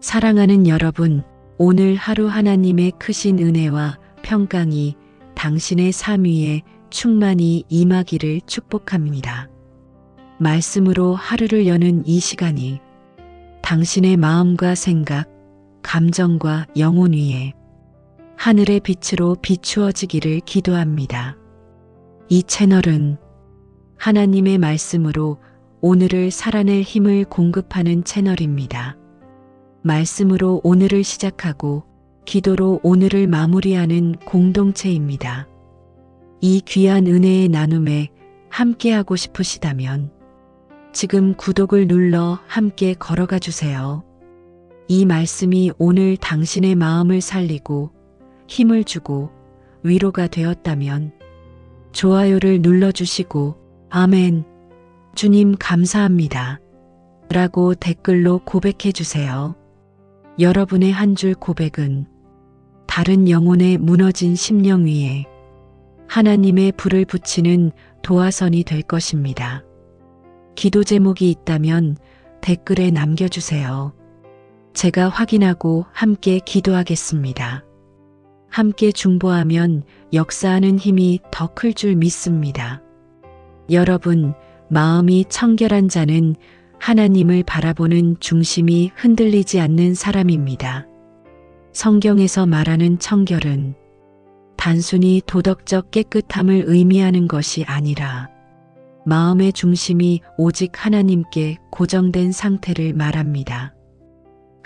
사랑하는 여러분, 오늘 하루 하나님의 크신 은혜와 평강이 당신의 삶 위에 충만히 임하기를 축복합니다. 말씀으로 하루를 여는 이 시간이 당신의 마음과 생각, 감정과 영혼 위에 하늘의 빛으로 비추어지기를 기도합니다. 이 채널은 하나님의 말씀으로 오늘을 살아낼 힘을 공급하는 채널입니다. 말씀으로 오늘을 시작하고 기도로 오늘을 마무리하는 공동체입니다. 이 귀한 은혜의 나눔에 함께하고 싶으시다면 지금 구독을 눌러 함께 걸어가 주세요. 이 말씀이 오늘 당신의 마음을 살리고 힘을 주고 위로가 되었다면 좋아요를 눌러주시고 아멘, 주님 감사합니다 라고 댓글로 고백해 주세요. 여러분의 한 줄 고백은 다른 영혼의 무너진 심령 위에 하나님의 불을 붙이는 도화선이 될 것입니다. 기도 제목이 있다면 댓글에 남겨주세요. 제가 확인하고 함께 기도하겠습니다. 함께 중보하면 역사하는 힘이 더 클 줄 믿습니다. 여러분, 마음이 청결한 자는 하나님을 바라보는 중심이 흔들리지 않는 사람입니다. 성경에서 말하는 청결은 단순히 도덕적 깨끗함을 의미하는 것이 아니라 마음의 중심이 오직 하나님께 고정된 상태를 말합니다.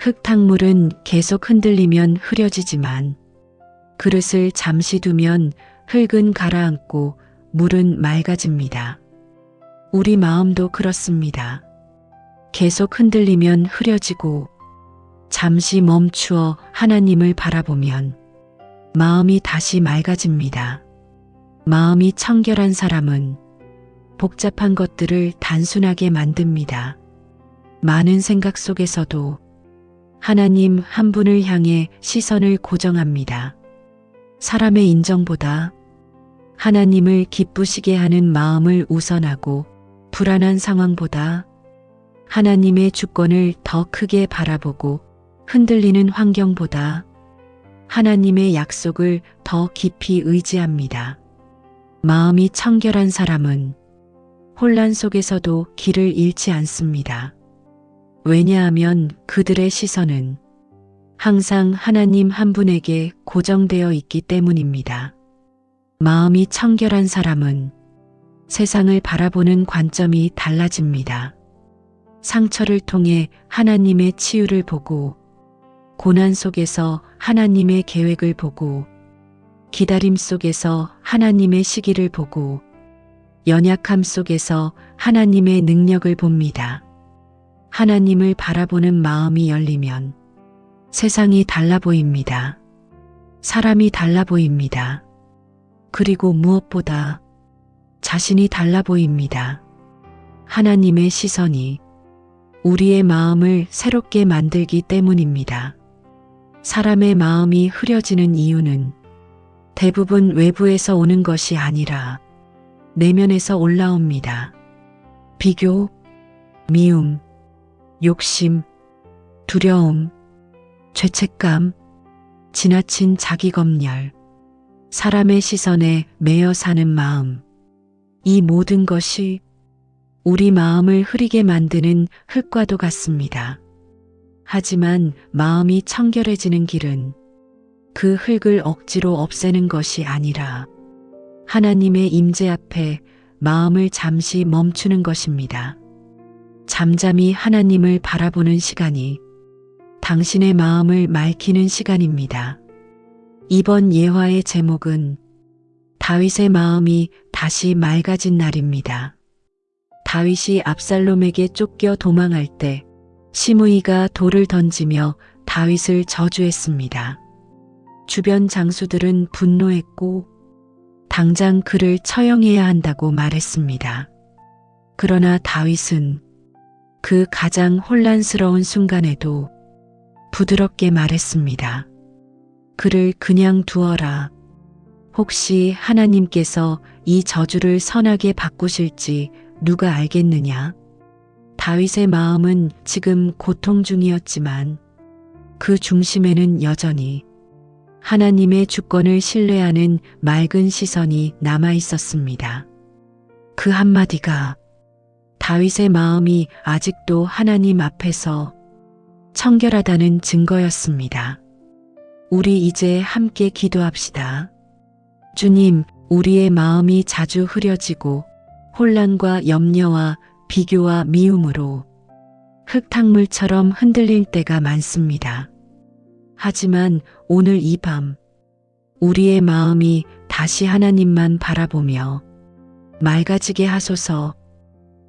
흙탕물은 계속 흔들리면 흐려지지만 그릇을 잠시 두면 흙은 가라앉고 물은 맑아집니다. 우리 마음도 그렇습니다. 계속 흔들리면 흐려지고 잠시 멈추어 하나님을 바라보면 마음이 다시 맑아집니다. 마음이 청결한 사람은 복잡한 것들을 단순하게 만듭니다. 많은 생각 속에서도 하나님 한 분을 향해 시선을 고정합니다. 사람의 인정보다 하나님을 기쁘시게 하는 마음을 우선하고 불안한 상황보다 하나님의 주권을 더 크게 바라보고 흔들리는 환경보다 하나님의 약속을 더 깊이 의지합니다. 마음이 청결한 사람은 혼란 속에서도 길을 잃지 않습니다. 왜냐하면 그들의 시선은 항상 하나님 한 분에게 고정되어 있기 때문입니다. 마음이 청결한 사람은 세상을 바라보는 관점이 달라집니다. 상처를 통해 하나님의 치유를 보고, 고난 속에서 하나님의 계획을 보고, 기다림 속에서 하나님의 시기를 보고, 연약함 속에서 하나님의 능력을 봅니다. 하나님을 바라보는 마음이 열리면 세상이 달라 보입니다. 사람이 달라 보입니다. 그리고 무엇보다 자신이 달라 보입니다. 하나님의 시선이 우리의 마음을 새롭게 만들기 때문입니다. 사람의 마음이 흐려지는 이유는 대부분 외부에서 오는 것이 아니라 내면에서 올라옵니다. 비교, 미움, 욕심, 두려움, 죄책감, 지나친 자기검열, 사람의 시선에 매여 사는 마음, 이 모든 것이 우리 마음을 흐리게 만드는 흙과도 같습니다. 하지만 마음이 청결해지는 길은 그 흙을 억지로 없애는 것이 아니라 하나님의 임재 앞에 마음을 잠시 멈추는 것입니다. 잠잠히 하나님을 바라보는 시간이 당신의 마음을 맑히는 시간입니다. 이번 예화의 제목은 다윗의 마음이 다시 맑아진 날입니다. 다윗이 압살롬에게 쫓겨 도망할 때 시므이가 돌을 던지며 다윗을 저주했습니다. 주변 장수들은 분노했고 당장 그를 처형해야 한다고 말했습니다. 그러나 다윗은 그 가장 혼란스러운 순간에도 부드럽게 말했습니다. 그를 그냥 두어라. 혹시 하나님께서 이 저주를 선하게 바꾸실지 누가 알겠느냐? 다윗의 마음은 지금 고통 중이었지만 그 중심에는 여전히 하나님의 주권을 신뢰하는 맑은 시선이 남아 있었습니다. 그 한마디가 다윗의 마음이 아직도 하나님 앞에서 청결하다는 증거였습니다. 우리 이제 함께 기도합시다. 주님, 우리의 마음이 자주 흐려지고 혼란과 염려와 비교와 미움으로 흙탕물처럼 흔들릴 때가 많습니다. 하지만 오늘 이 밤 우리의 마음이 다시 하나님만 바라보며 맑아지게 하소서.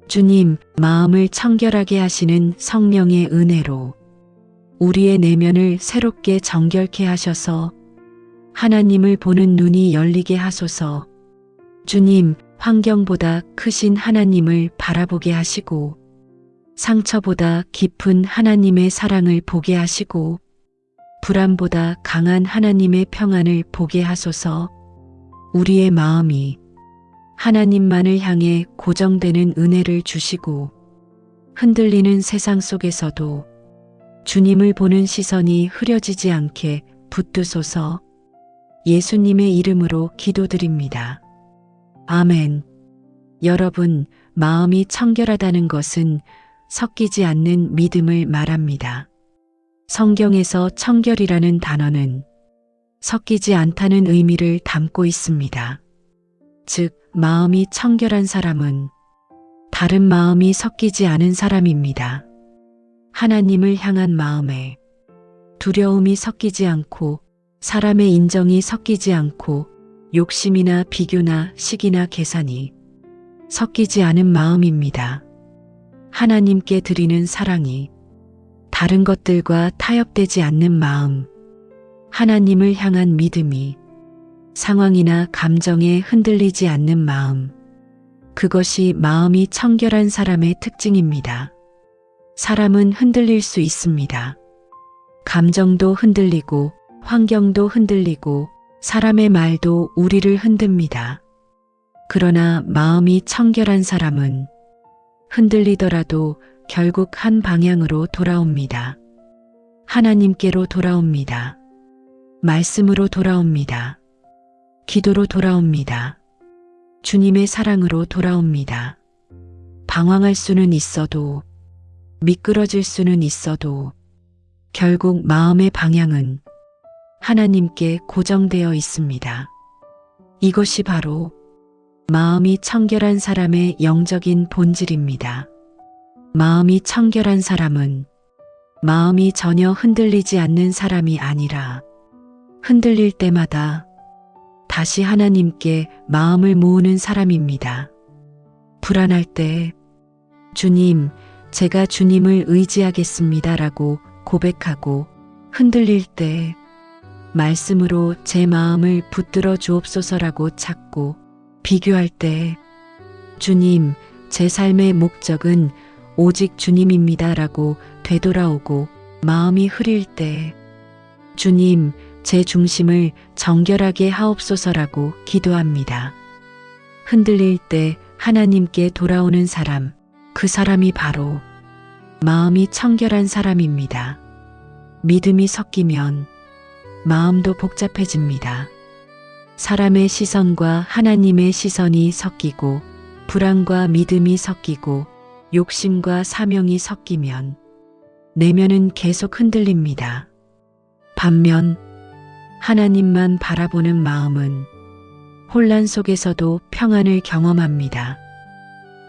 주님, 마음을 청결하게 하시는 성령의 은혜로 우리의 내면을 새롭게 정결케 하셔서 하나님을 보는 눈이 열리게 하소서. 주님, 환경보다 크신 하나님을 바라보게 하시고 상처보다 깊은 하나님의 사랑을 보게 하시고 불안보다 강한 하나님의 평안을 보게 하소서. 우리의 마음이 하나님만을 향해 고정되는 은혜를 주시고 흔들리는 세상 속에서도 주님을 보는 시선이 흐려지지 않게 붙드소서. 예수님의 이름으로 기도드립니다. 아멘. 여러분, 마음이 청결하다는 것은 섞이지 않는 믿음을 말합니다. 성경에서 청결이라는 단어는 섞이지 않다는 의미를 담고 있습니다. 즉, 마음이 청결한 사람은 다른 마음이 섞이지 않은 사람입니다. 하나님을 향한 마음에 두려움이 섞이지 않고 사람의 인정이 섞이지 않고 욕심이나 비교나 시기나 계산이 섞이지 않은 마음입니다. 하나님께 드리는 사랑이 다른 것들과 타협되지 않는 마음, 하나님을 향한 믿음이 상황이나 감정에 흔들리지 않는 마음, 그것이 마음이 청결한 사람의 특징입니다. 사람은 흔들릴 수 있습니다. 감정도 흔들리고 환경도 흔들리고 사람의 말도 우리를 흔듭니다. 그러나 마음이 청결한 사람은 흔들리더라도 결국 한 방향으로 돌아옵니다. 하나님께로 돌아옵니다. 말씀으로 돌아옵니다. 기도로 돌아옵니다. 주님의 사랑으로 돌아옵니다. 방황할 수는 있어도 미끄러질 수는 있어도 결국 마음의 방향은 하나님께 고정되어 있습니다. 이것이 바로 마음이 청결한 사람의 영적인 본질입니다. 마음이 청결한 사람은 마음이 전혀 흔들리지 않는 사람이 아니라 흔들릴 때마다 다시 하나님께 마음을 모으는 사람입니다. 불안할 때 주님, 제가 주님을 의지하겠습니다라고 고백하고 흔들릴 때 말씀으로 제 마음을 붙들어 주옵소서라고 찾고 비교할 때 주님, 제 삶의 목적은 오직 주님입니다라고 되돌아오고 마음이 흐릴 때 주님, 제 중심을 정결하게 하옵소서라고 기도합니다. 흔들릴 때 하나님께 돌아오는 사람, 그 사람이 바로 마음이 청결한 사람입니다. 믿음이 섞이면 마음도 복잡해집니다. 사람의 시선과 하나님의 시선이 섞이고 불안과 믿음이 섞이고 욕심과 사명이 섞이면 내면은 계속 흔들립니다. 반면 하나님만 바라보는 마음은 혼란 속에서도 평안을 경험합니다.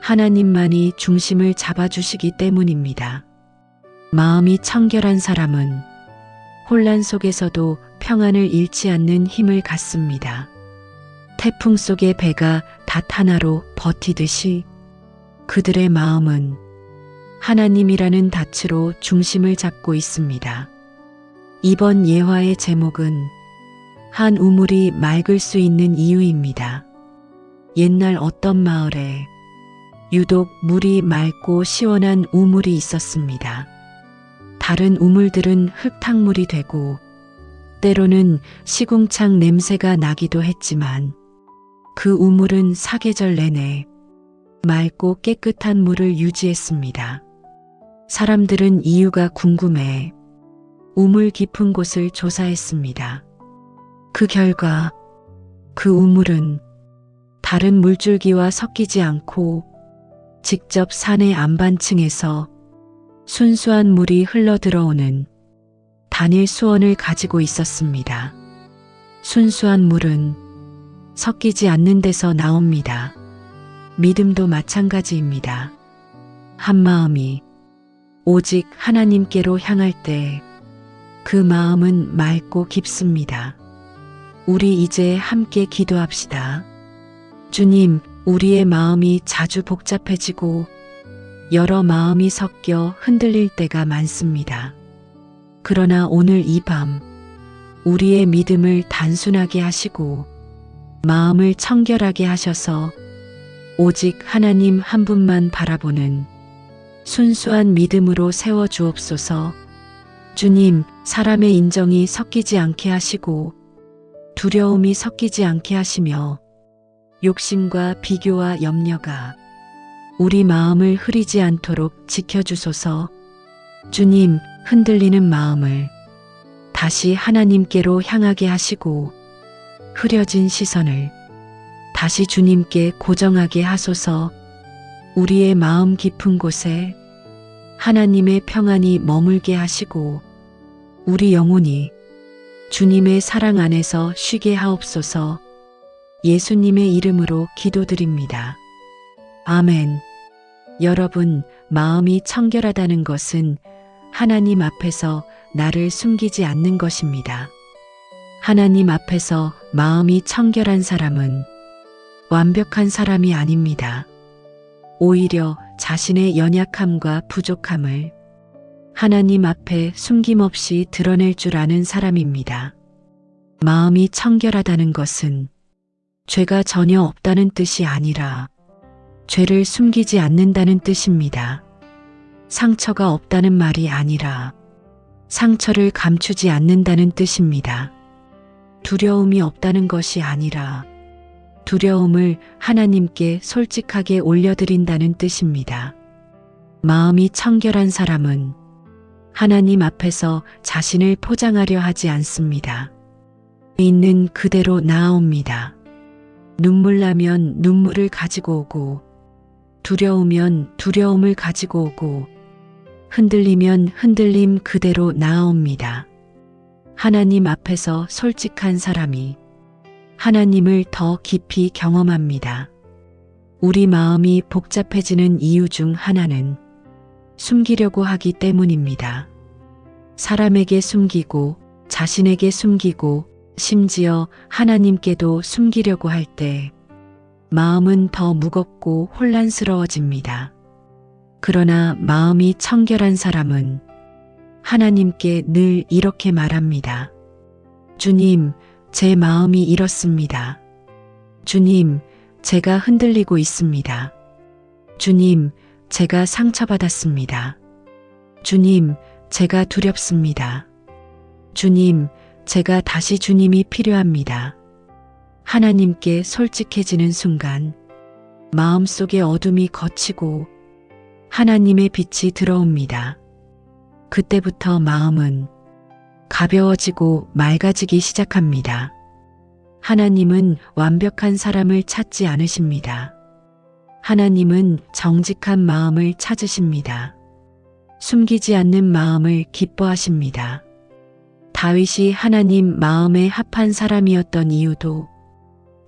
하나님만이 중심을 잡아주시기 때문입니다. 마음이 청결한 사람은 혼란 속에서도 평안을 잃지 않는 힘을 갖습니다. 태풍 속의 배가 닷 하나로 버티듯이 그들의 마음은 하나님이라는 닻으로 중심을 잡고 있습니다. 이번 예화의 제목은 한 우물이 맑을 수 있는 이유입니다. 옛날 어떤 마을에 유독 물이 맑고 시원한 우물이 있었습니다. 다른 우물들은 흙탕물이 되고 때로는 시궁창 냄새가 나기도 했지만 그 우물은 사계절 내내 맑고 깨끗한 물을 유지했습니다. 사람들은 이유가 궁금해 우물 깊은 곳을 조사했습니다. 그 결과 그 우물은 다른 물줄기와 섞이지 않고 직접 산의 안반층에서 순수한 물이 흘러 들어오는 단일 수원을 가지고 있었습니다. 순수한 물은 섞이지 않는 데서 나옵니다. 믿음도 마찬가지입니다. 한 마음이 오직 하나님께로 향할 때 그 마음은 맑고 깊습니다. 우리 이제 함께 기도합시다. 주님, 우리의 마음이 자주 복잡해지고 여러 마음이 섞여 흔들릴 때가 많습니다. 그러나 오늘 이 밤 우리의 믿음을 단순하게 하시고 마음을 청결하게 하셔서 오직 하나님 한 분만 바라보는 순수한 믿음으로 세워 주옵소서. 주님, 사람의 인정이 섞이지 않게 하시고 두려움이 섞이지 않게 하시며 욕심과 비교와 염려가 우리 마음을 흐리지 않도록 지켜주소서. 주님, 흔들리는 마음을 다시 하나님께로 향하게 하시고 흐려진 시선을 다시 주님께 고정하게 하소서. 우리의 마음 깊은 곳에 하나님의 평안이 머물게 하시고 우리 영혼이 주님의 사랑 안에서 쉬게 하옵소서. 예수님의 이름으로 기도드립니다. 아멘. 여러분, 마음이 청결하다는 것은 하나님 앞에서 나를 숨기지 않는 것입니다. 하나님 앞에서 마음이 청결한 사람은 완벽한 사람이 아닙니다. 오히려 자신의 연약함과 부족함을 하나님 앞에 숨김없이 드러낼 줄 아는 사람입니다. 마음이 청결하다는 것은 죄가 전혀 없다는 뜻이 아니라 죄를 숨기지 않는다는 뜻입니다. 상처가 없다는 말이 아니라 상처를 감추지 않는다는 뜻입니다. 두려움이 없다는 것이 아니라 두려움을 하나님께 솔직하게 올려드린다는 뜻입니다. 마음이 청결한 사람은 하나님 앞에서 자신을 포장하려 하지 않습니다. 있는 그대로 나아옵니다. 눈물 나면 눈물을 가지고 오고, 두려우면 두려움을 가지고 오고, 흔들리면 흔들림 그대로 나아옵니다. 하나님 앞에서 솔직한 사람이 하나님을 더 깊이 경험합니다. 우리 마음이 복잡해지는 이유 중 하나는 숨기려고 하기 때문입니다. 사람에게 숨기고 자신에게 숨기고 심지어 하나님께도 숨기려고 할 때 마음은 더 무겁고 혼란스러워집니다. 그러나 마음이 청결한 사람은 하나님께 늘 이렇게 말합니다. 주님, 제 마음이 이렇습니다. 주님, 제가 흔들리고 있습니다. 주님, 제가 상처받았습니다. 주님, 제가 두렵습니다. 주님, 제가 다시 주님이 필요합니다. 하나님께 솔직해지는 순간 마음속의 어둠이 걷히고 하나님의 빛이 들어옵니다. 그때부터 마음은 가벼워지고 맑아지기 시작합니다. 하나님은 완벽한 사람을 찾지 않으십니다. 하나님은 정직한 마음을 찾으십니다. 숨기지 않는 마음을 기뻐하십니다. 다윗이 하나님 마음에 합한 사람이었던 이유도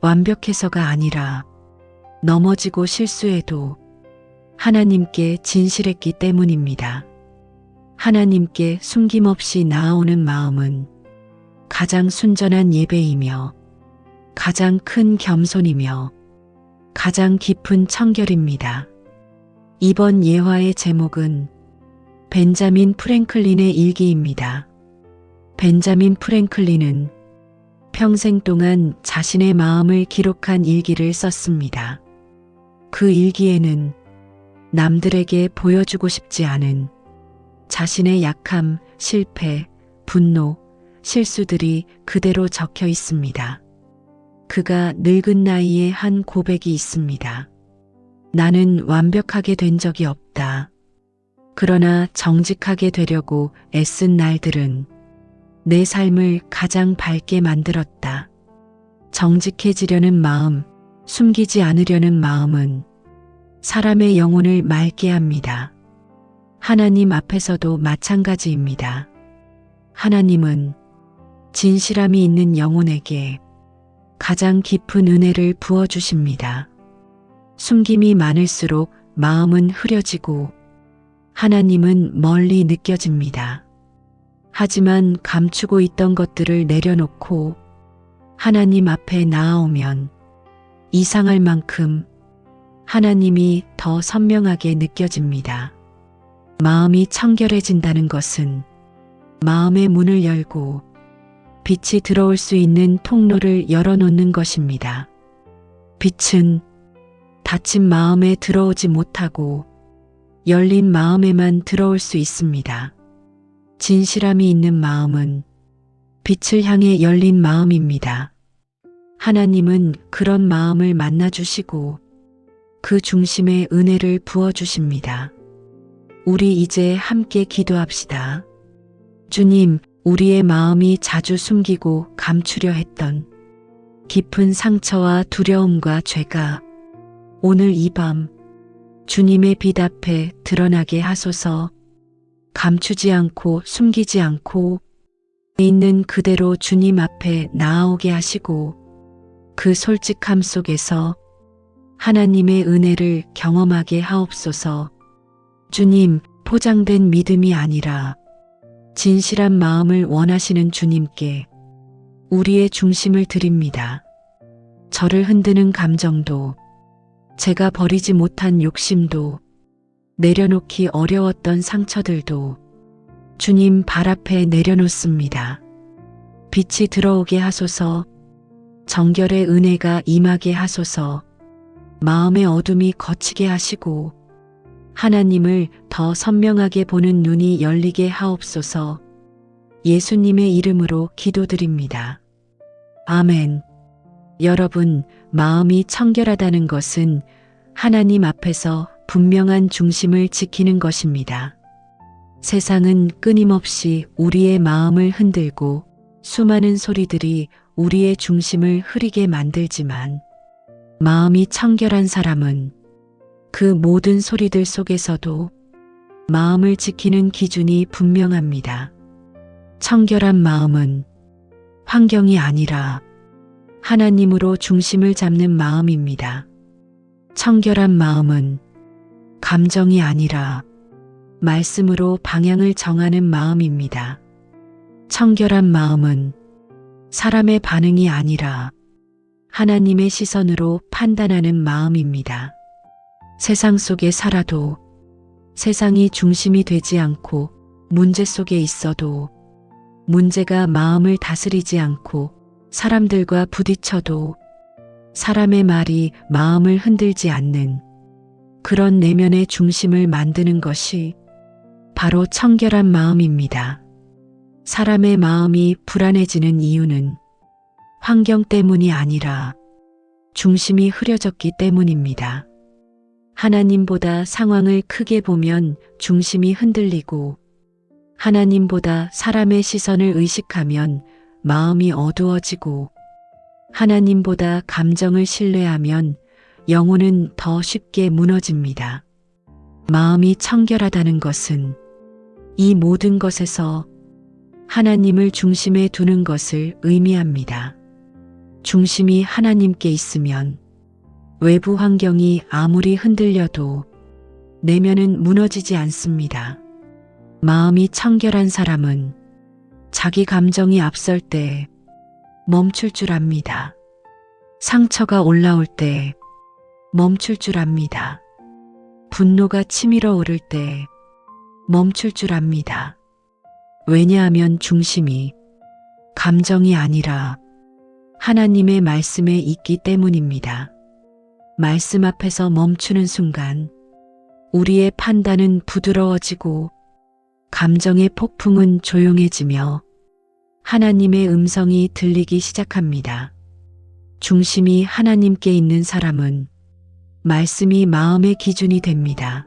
완벽해서가 아니라 넘어지고 실수해도 하나님께 진실했기 때문입니다. 하나님께 숨김없이 나아오는 마음은 가장 순전한 예배이며 가장 큰 겸손이며 가장 깊은 청결입니다. 이번 예화의 제목은 벤자민 프랭클린의 일기입니다. 벤자민 프랭클린은 평생 동안 자신의 마음을 기록한 일기를 썼습니다. 그 일기에는 남들에게 보여주고 싶지 않은 자신의 약함, 실패, 분노, 실수들이 그대로 적혀 있습니다. 그가 늙은 나이에 한 고백이 있습니다. 나는 완벽하게 된 적이 없다. 그러나 정직하게 되려고 애쓴 날들은 내 삶을 가장 밝게 만들었다. 정직해지려는 마음, 숨기지 않으려는 마음은 사람의 영혼을 맑게 합니다. 하나님 앞에서도 마찬가지입니다. 하나님은 진실함이 있는 영혼에게 가장 깊은 은혜를 부어주십니다. 숨김이 많을수록 마음은 흐려지고 하나님은 멀리 느껴집니다. 하지만 감추고 있던 것들을 내려놓고 하나님 앞에 나아오면 이상할 만큼 하나님이 더 선명하게 느껴집니다. 마음이 청결해진다는 것은 마음의 문을 열고 빛이 들어올 수 있는 통로를 열어놓는 것입니다. 빛은 닫힌 마음에 들어오지 못하고 열린 마음에만 들어올 수 있습니다. 진실함이 있는 마음은 빛을 향해 열린 마음입니다. 하나님은 그런 마음을 만나주시고 그 중심에 은혜를 부어주십니다. 우리 이제 함께 기도합시다. 주님, 우리의 마음이 자주 숨기고 감추려 했던 깊은 상처와 두려움과 죄가 오늘 이 밤 주님의 빛 앞에 드러나게 하소서. 감추지 않고 숨기지 않고 있는 그대로 주님 앞에 나아오게 하시고 그 솔직함 속에서 하나님의 은혜를 경험하게 하옵소서. 주님, 포장된 믿음이 아니라 진실한 마음을 원하시는 주님께 우리의 중심을 드립니다. 저를 흔드는 감정도, 제가 버리지 못한 욕심도, 내려놓기 어려웠던 상처들도 주님 발 앞에 내려놓습니다. 빛이 들어오게 하소서. 정결의 은혜가 임하게 하소서. 마음의 어둠이 걷히게 하시고 하나님을 더 선명하게 보는 눈이 열리게 하옵소서. 예수님의 이름으로 기도드립니다. 아멘. 여러분, 마음이 청결하다는 것은 하나님 앞에서 분명한 중심을 지키는 것입니다. 세상은 끊임없이 우리의 마음을 흔들고 수많은 소리들이 우리의 중심을 흐리게 만들지만 마음이 청결한 사람은 그 모든 소리들 속에서도 마음을 지키는 기준이 분명합니다. 청결한 마음은 환경이 아니라 하나님으로 중심을 잡는 마음입니다. 청결한 마음은 감정이 아니라 말씀으로 방향을 정하는 마음입니다. 청결한 마음은 사람의 반응이 아니라 하나님의 시선으로 판단하는 마음입니다. 세상 속에 살아도 세상이 중심이 되지 않고 문제 속에 있어도 문제가 마음을 다스리지 않고 사람들과 부딪혀도 사람의 말이 마음을 흔들지 않는 그런 내면의 중심을 만드는 것이 바로 청결한 마음입니다. 사람의 마음이 불안해지는 이유는 환경 때문이 아니라 중심이 흐려졌기 때문입니다. 하나님보다 상황을 크게 보면 중심이 흔들리고 하나님보다 사람의 시선을 의식하면 마음이 어두워지고 하나님보다 감정을 신뢰하면 영혼은 더 쉽게 무너집니다. 마음이 청결하다는 것은 이 모든 것에서 하나님을 중심에 두는 것을 의미합니다. 중심이 하나님께 있으면 외부 환경이 아무리 흔들려도 내면은 무너지지 않습니다. 마음이 청결한 사람은 자기 감정이 앞설 때 멈출 줄 압니다. 상처가 올라올 때 멈출 줄 압니다. 분노가 치밀어 오를 때 멈출 줄 압니다. 왜냐하면 중심이 감정이 아니라 하나님의 말씀에 있기 때문입니다. 말씀 앞에서 멈추는 순간 우리의 판단은 부드러워지고 감정의 폭풍은 조용해지며 하나님의 음성이 들리기 시작합니다. 중심이 하나님께 있는 사람은 말씀이 마음의 기준이 됩니다.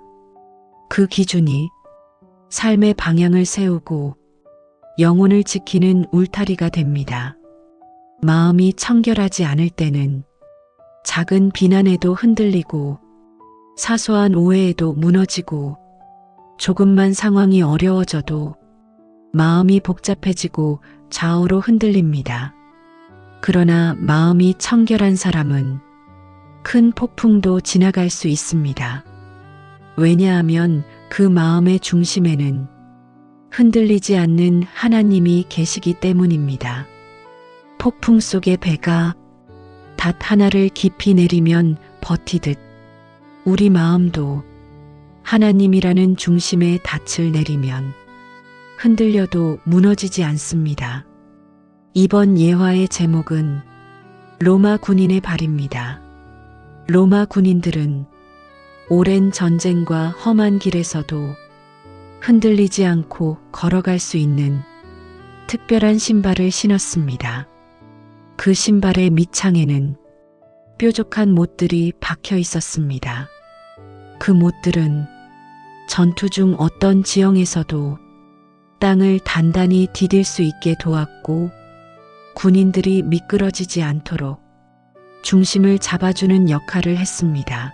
그 기준이 삶의 방향을 세우고 영혼을 지키는 울타리가 됩니다. 마음이 청결하지 않을 때는 작은 비난에도 흔들리고 사소한 오해에도 무너지고 조금만 상황이 어려워져도 마음이 복잡해지고 좌우로 흔들립니다. 그러나 마음이 청결한 사람은 큰 폭풍도 지나갈 수 있습니다. 왜냐하면 그 마음의 중심에는 흔들리지 않는 하나님이 계시기 때문입니다. 폭풍 속의 배가 닷 하나를 깊이 내리면 버티듯 우리 마음도 하나님이라는 중심에 닻을 내리면 흔들려도 무너지지 않습니다. 이번 예화의 제목은 로마 군인의 발입니다. 로마 군인들은 오랜 전쟁과 험한 길에서도 흔들리지 않고 걸어갈 수 있는 특별한 신발을 신었습니다. 그 신발의 밑창에는 뾰족한 못들이 박혀 있었습니다. 그 못들은 전투 중 어떤 지형에서도 땅을 단단히 디딜 수 있게 도왔고 군인들이 미끄러지지 않도록 중심을 잡아주는 역할을 했습니다.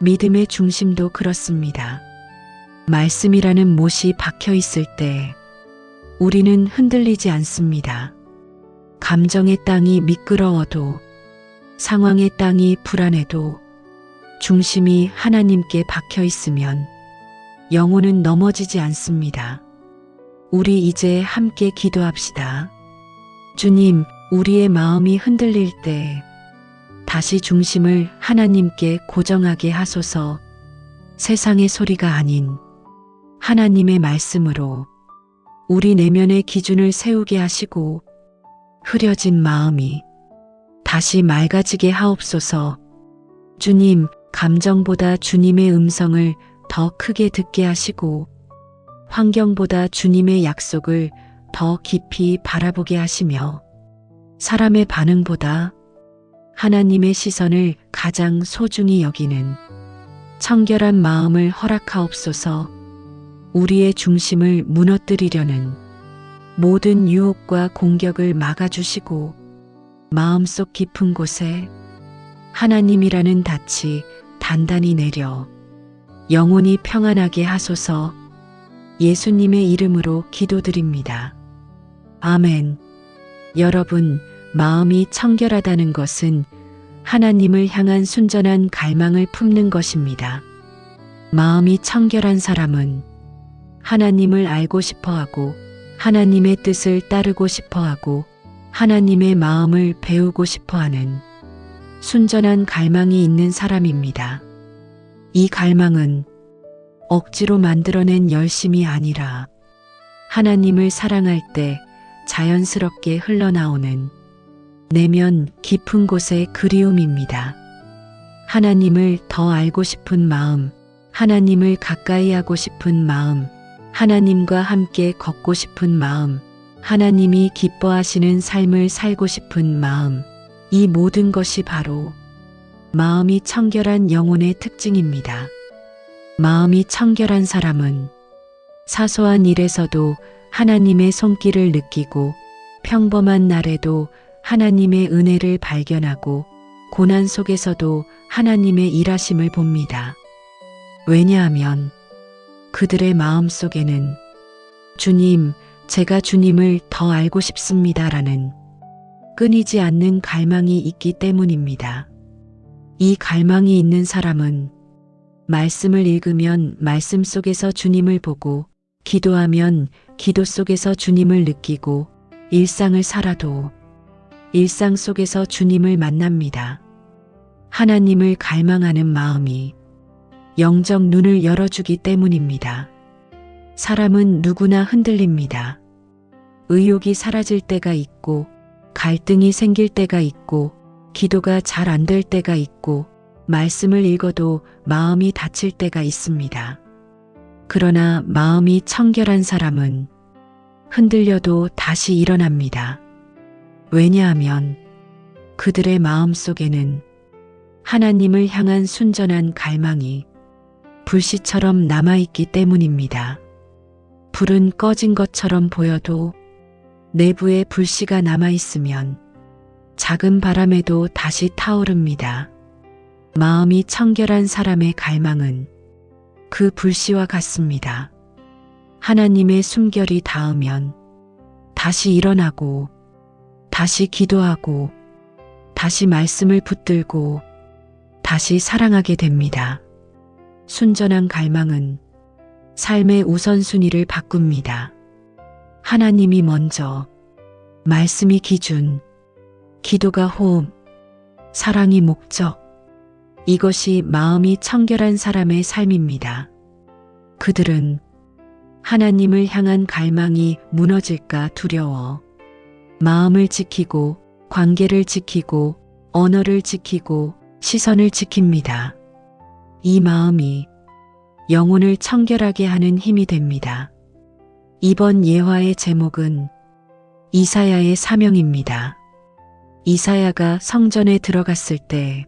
믿음의 중심도 그렇습니다. 말씀이라는 못이 박혀 있을 때 우리는 흔들리지 않습니다. 감정의 땅이 미끄러워도 상황의 땅이 불안해도 중심이 하나님께 박혀 있으면 영혼은 넘어지지 않습니다. 우리 이제 함께 기도합시다. 주님, 우리의 마음이 흔들릴 때 다시 중심을 하나님께 고정하게 하소서. 세상의 소리가 아닌 하나님의 말씀으로 우리 내면의 기준을 세우게 하시고 흐려진 마음이 다시 맑아지게 하옵소서. 주님, 감정보다 주님의 음성을 더 크게 듣게 하시고 환경보다 주님의 약속을 더 깊이 바라보게 하시며 사람의 반응보다 하나님의 시선을 가장 소중히 여기는 청결한 마음을 허락하옵소서. 우리의 중심을 무너뜨리려는 모든 유혹과 공격을 막아주시고 마음속 깊은 곳에 하나님이라는 닻이 단단히 내려 영혼이 평안하게 하소서. 예수님의 이름으로 기도드립니다. 아멘. 여러분, 마음이 청결하다는 것은 하나님을 향한 순전한 갈망을 품는 것입니다. 마음이 청결한 사람은 하나님을 알고 싶어하고 하나님의 뜻을 따르고 싶어하고 하나님의 마음을 배우고 싶어하는 순전한 갈망이 있는 사람입니다. 이 갈망은 억지로 만들어낸 열심이 아니라 하나님을 사랑할 때 자연스럽게 흘러나오는 내면 깊은 곳의 그리움입니다. 하나님을 더 알고 싶은 마음, 하나님을 가까이 하고 싶은 마음, 하나님과 함께 걷고 싶은 마음, 하나님이 기뻐하시는 삶을 살고 싶은 마음, 이 모든 것이 바로 마음이 청결한 영혼의 특징입니다. 마음이 청결한 사람은 사소한 일에서도 하나님의 손길을 느끼고 평범한 날에도 하나님의 은혜를 발견하고 고난 속에서도 하나님의 일하심을 봅니다. 왜냐하면 그들의 마음 속에는 주님, 제가 주님을 더 알고 싶습니다라는 끊이지 않는 갈망이 있기 때문입니다. 이 갈망이 있는 사람은 말씀을 읽으면 말씀 속에서 주님을 보고 기도하면 기도 속에서 주님을 느끼고 일상을 살아도 일상 속에서 주님을 만납니다. 하나님을 갈망하는 마음이 영적 눈을 열어주기 때문입니다. 사람은 누구나 흔들립니다. 의욕이 사라질 때가 있고 갈등이 생길 때가 있고 기도가 잘 안 될 때가 있고 말씀을 읽어도 마음이 다칠 때가 있습니다. 그러나 마음이 청결한 사람은 흔들려도 다시 일어납니다. 왜냐하면 그들의 마음 속에는 하나님을 향한 순전한 갈망이 불씨처럼 남아있기 때문입니다. 불은 꺼진 것처럼 보여도 내부에 불씨가 남아있으면 작은 바람에도 다시 타오릅니다. 마음이 청결한 사람의 갈망은 그 불씨와 같습니다. 하나님의 숨결이 닿으면 다시 일어나고 다시 기도하고 다시 말씀을 붙들고 다시 사랑하게 됩니다. 순전한 갈망은 삶의 우선순위를 바꿉니다. 하나님이 먼저, 말씀이 기준, 기도가 호흡, 사랑이 목적. 이것이 마음이 청결한 사람의 삶입니다. 그들은 하나님을 향한 갈망이 무너질까 두려워 마음을 지키고 관계를 지키고 언어를 지키고 시선을 지킵니다. 이 마음이 영혼을 청결하게 하는 힘이 됩니다. 이번 예화의 제목은 이사야의 사명입니다. 이사야가 성전에 들어갔을 때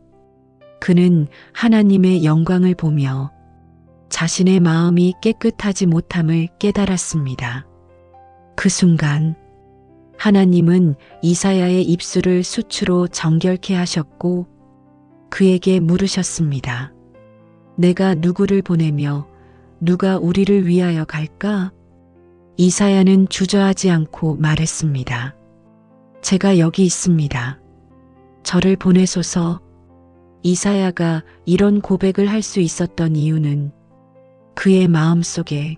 그는 하나님의 영광을 보며 자신의 마음이 깨끗하지 못함을 깨달았습니다. 그 순간 하나님은 이사야의 입술을 수치로 정결케 하셨고 그에게 물으셨습니다. 내가 누구를 보내며 누가 우리를 위하여 갈까? 이사야는 주저하지 않고 말했습니다. 제가 여기 있습니다. 저를 보내소서. 이사야가 이런 고백을 할 수 있었던 이유는 그의 마음속에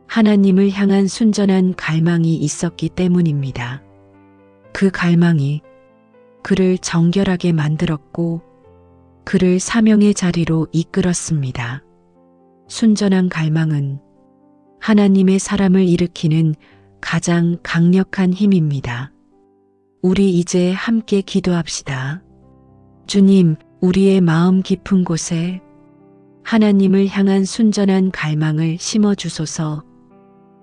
하나님을 향한 순전한 갈망이 있었기 때문입니다. 그 갈망이 그를 정결하게 만들었고 그를 사명의 자리로 이끌었습니다. 순전한 갈망은 하나님의 사람을 일으키는 가장 강력한 힘입니다. 우리 이제 함께 기도합시다. 주님, 우리의 마음 깊은 곳에 하나님을 향한 순전한 갈망을 심어주소서.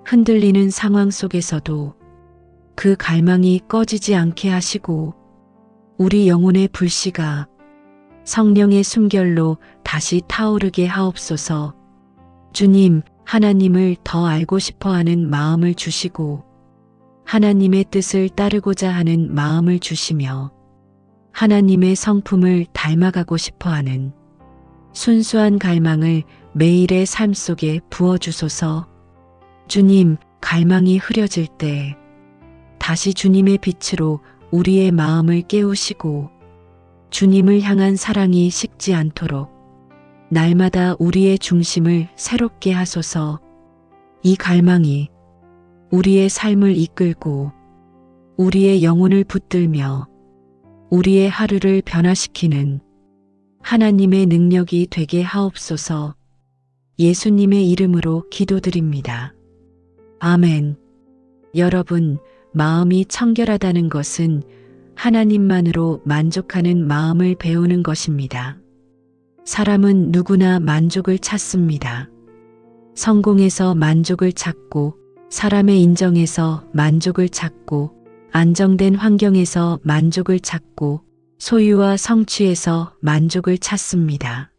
흔들리는 상황 속에서도 그 갈망이 꺼지지 않게 하시고 우리 영혼의 불씨가 성령의 숨결로 다시 타오르게 하옵소서. 주님, 하나님을 더 알고 싶어하는 마음을 주시고 하나님의 뜻을 따르고자 하는 마음을 주시며 하나님의 성품을 닮아가고 싶어하는 순수한 갈망을 매일의 삶 속에 부어주소서. 주님, 갈망이 흐려질 때 다시 주님의 빛으로 우리의 마음을 깨우시고 주님을 향한 사랑이 식지 않도록 날마다 우리의 중심을 새롭게 하소서. 이 갈망이 우리의 삶을 이끌고 우리의 영혼을 붙들며 우리의 하루를 변화시키는 하나님의 능력이 되게 하옵소서. 예수님의 이름으로 기도드립니다. 아멘. 여러분, 마음이 청결하다는 것은 하나님만으로 만족하는 마음을 배우는 것입니다. 사람은 누구나 만족을 찾습니다. 성공에서 만족을 찾고 사람의 인정에서 만족을 찾고 안정된 환경에서 만족을 찾고 소유와 성취에서 만족을 찾습니다.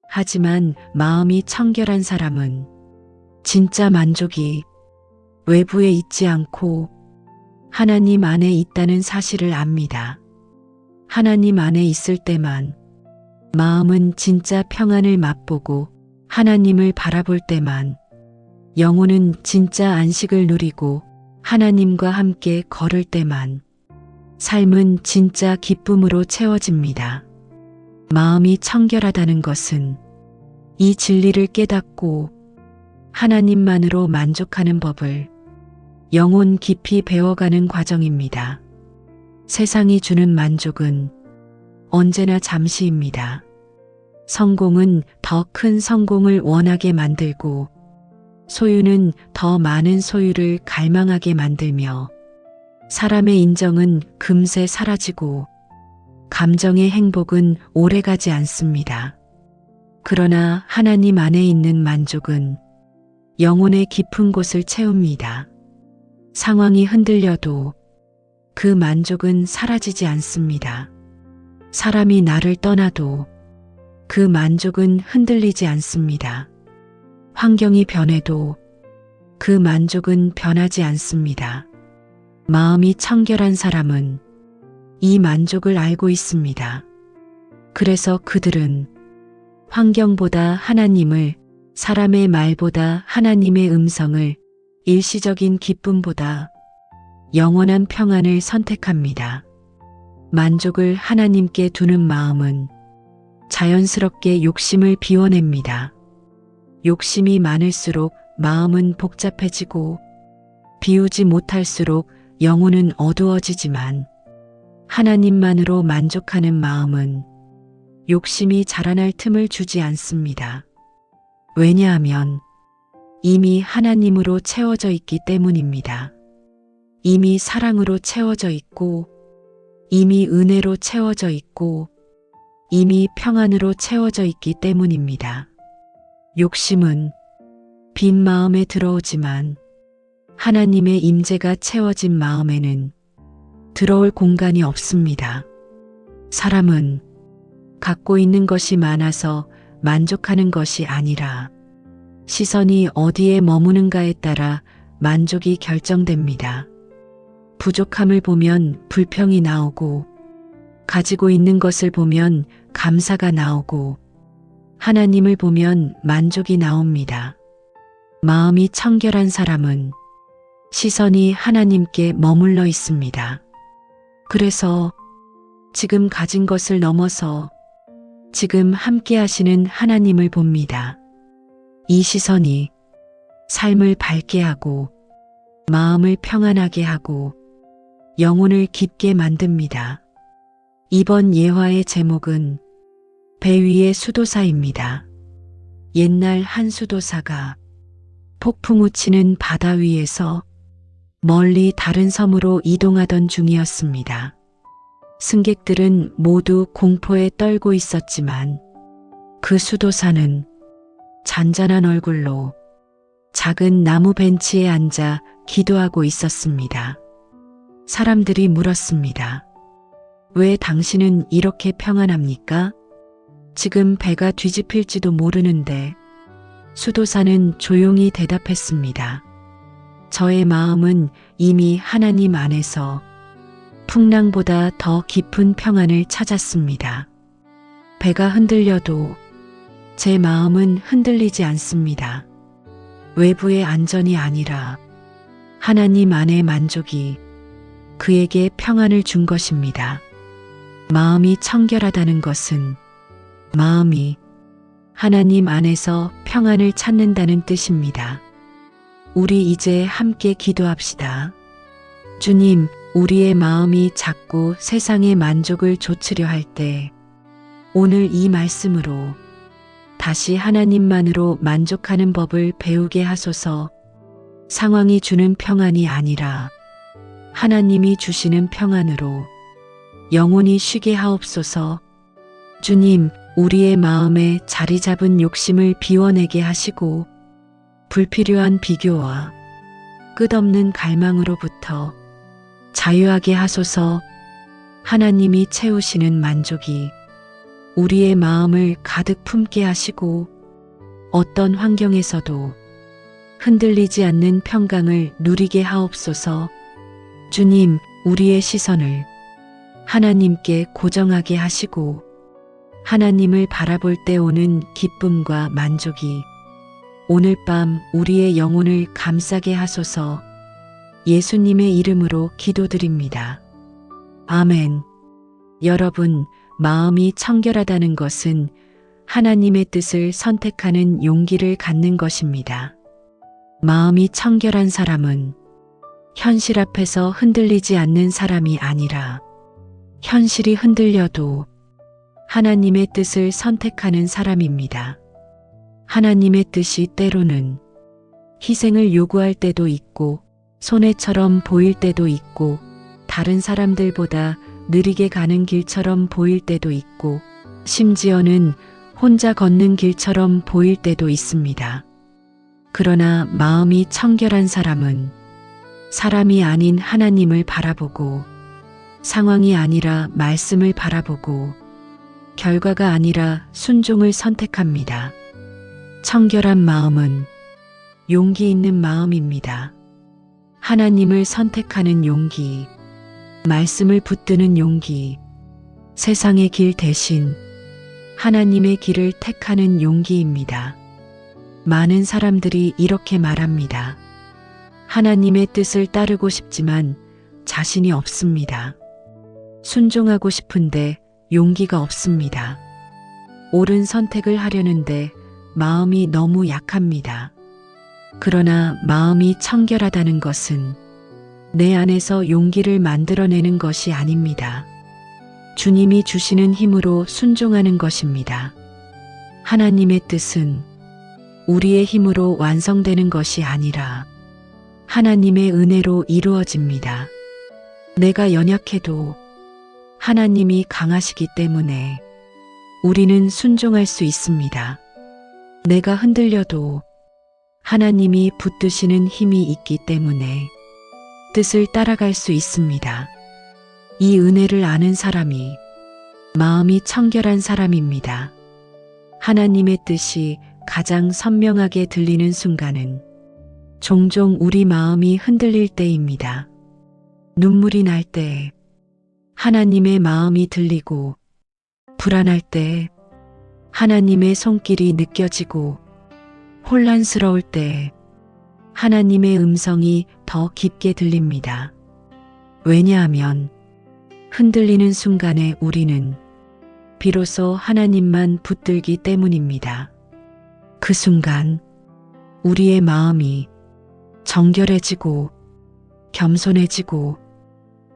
하지만 마음이 청결한 사람은 진짜 만족이 외부에 있지 않고 하나님 안에 있다는 사실을 압니다. 하나님 안에 있을 때만 마음은 진짜 평안을 맛보고 하나님을 바라볼 때만 영혼은 진짜 안식을 누리고 하나님과 함께 걸을 때만 삶은 진짜 기쁨으로 채워집니다. 마음이 청결하다는 것은 이 진리를 깨닫고 하나님만으로 만족하는 법을 영혼 깊이 배워가는 과정입니다. 세상이 주는 만족은 언제나 잠시입니다. 성공은 더 큰 성공을 원하게 만들고 소유는 더 많은 소유를 갈망하게 만들며 사람의 인정은 금세 사라지고 감정의 행복은 오래가지 않습니다. 그러나 하나님 안에 있는 만족은 영혼의 깊은 곳을 채웁니다. 상황이 흔들려도 그 만족은 사라지지 않습니다. 사람이 나를 떠나도 그 만족은 흔들리지 않습니다. 환경이 변해도 그 만족은 변하지 않습니다. 마음이 청결한 사람은 이 만족을 알고 있습니다. 그래서 그들은 환경보다 하나님을, 사람의 말보다 하나님의 음성을, 일시적인 기쁨보다 영원한 평안을 선택합니다. 만족을 하나님께 두는 마음은 자연스럽게 욕심을 비워냅니다. 욕심이 많을수록 마음은 복잡해지고 비우지 못할수록 영혼은 어두워지지만 하나님만으로 만족하는 마음은 욕심이 자라날 틈을 주지 않습니다. 왜냐하면 이미 하나님으로 채워져 있기 때문입니다. 이미 사랑으로 채워져 있고, 이미 은혜로 채워져 있고, 이미 평안으로 채워져 있기 때문입니다. 욕심은 빈 마음에 들어오지만 하나님의 임재가 채워진 마음에는 들어올 공간이 없습니다. 사람은 갖고 있는 것이 많아서 만족하는 것이 아니라 시선이 어디에 머무는가에 따라 만족이 결정됩니다. 부족함을 보면 불평이 나오고, 가지고 있는 것을 보면 감사가 나오고, 하나님을 보면 만족이 나옵니다. 마음이 청결한 사람은 시선이 하나님께 머물러 있습니다. 그래서 지금 가진 것을 넘어서 지금 함께 하시는 하나님을 봅니다. 이 시선이 삶을 밝게 하고 마음을 평안하게 하고 영혼을 깊게 만듭니다. 이번 예화의 제목은 배 위의 수도사입니다. 옛날 한 수도사가 폭풍우 치는 바다 위에서 멀리 다른 섬으로 이동하던 중이었습니다. 승객들은 모두 공포에 떨고 있었지만 그 수도사는 잔잔한 얼굴로 작은 나무 벤치에 앉아 기도하고 있었습니다. 사람들이 물었습니다. 왜 당신은 이렇게 평안합니까? 지금 배가 뒤집힐지도 모르는데. 수도사는 조용히 대답했습니다. 저의 마음은 이미 하나님 안에서 풍랑보다 더 깊은 평안을 찾았습니다. 배가 흔들려도 제 마음은 흔들리지 않습니다. 외부의 안전이 아니라 하나님 안의 만족이 그에게 평안을 준 것입니다. 마음이 청결하다는 것은 마음이 하나님 안에서 평안을 찾는다는 뜻입니다. 우리 이제 함께 기도합시다. 주님, 우리의 마음이 자꾸 세상의 만족을 좇으려 할 때 오늘 이 말씀으로 다시 하나님만으로 만족하는 법을 배우게 하소서. 상황이 주는 평안이 아니라 하나님이 주시는 평안으로 영원히 쉬게 하옵소서. 주님, 우리의 마음에 자리 잡은 욕심을 비워내게 하시고 불필요한 비교와 끝없는 갈망으로부터 자유하게 하소서. 하나님이 채우시는 만족이 우리의 마음을 가득 품게 하시고 어떤 환경에서도 흔들리지 않는 평강을 누리게 하옵소서. 주님, 우리의 시선을 하나님께 고정하게 하시고 하나님을 바라볼 때 오는 기쁨과 만족이 오늘 밤 우리의 영혼을 감싸게 하소서. 예수님의 이름으로 기도드립니다. 아멘. 여러분, 마음이 청결하다는 것은 하나님의 뜻을 선택하는 용기를 갖는 것입니다. 마음이 청결한 사람은 현실 앞에서 흔들리지 않는 사람이 아니라 현실이 흔들려도 하나님의 뜻을 선택하는 사람입니다. 하나님의 뜻이 때로는 희생을 요구할 때도 있고 손해처럼 보일 때도 있고 다른 사람들보다 느리게 가는 길처럼 보일 때도 있고 심지어는 혼자 걷는 길처럼 보일 때도 있습니다. 그러나 마음이 청결한 사람은 사람이 아닌 하나님을 바라보고 상황이 아니라 말씀을 바라보고 결과가 아니라 순종을 선택합니다. 청결한 마음은 용기 있는 마음입니다. 하나님을 선택하는 용기, 말씀을 붙드는 용기, 세상의 길 대신 하나님의 길을 택하는 용기입니다. 많은 사람들이 이렇게 말합니다. 하나님의 뜻을 따르고 싶지만 자신이 없습니다. 순종하고 싶은데 용기가 없습니다. 옳은 선택을 하려는데 마음이 너무 약합니다. 그러나 마음이 청결하다는 것은 내 안에서 용기를 만들어내는 것이 아닙니다. 주님이 주시는 힘으로 순종하는 것입니다. 하나님의 뜻은 우리의 힘으로 완성되는 것이 아니라 하나님의 은혜로 이루어집니다. 내가 연약해도 하나님이 강하시기 때문에 우리는 순종할 수 있습니다. 내가 흔들려도 하나님이 붙드시는 힘이 있기 때문에 뜻을 따라갈 수 있습니다. 이 은혜를 아는 사람이 마음이 청결한 사람입니다. 하나님의 뜻이 가장 선명하게 들리는 순간은 종종 우리 마음이 흔들릴 때입니다. 눈물이 날 때, 하나님의 마음이 들리고, 불안할 때, 하나님의 손길이 느껴지고, 혼란스러울 때, 하나님의 음성이 더 깊게 들립니다. 왜냐하면 흔들리는 순간에 우리는 비로소 하나님만 붙들기 때문입니다. 그 순간 우리의 마음이 정결해지고 겸손해지고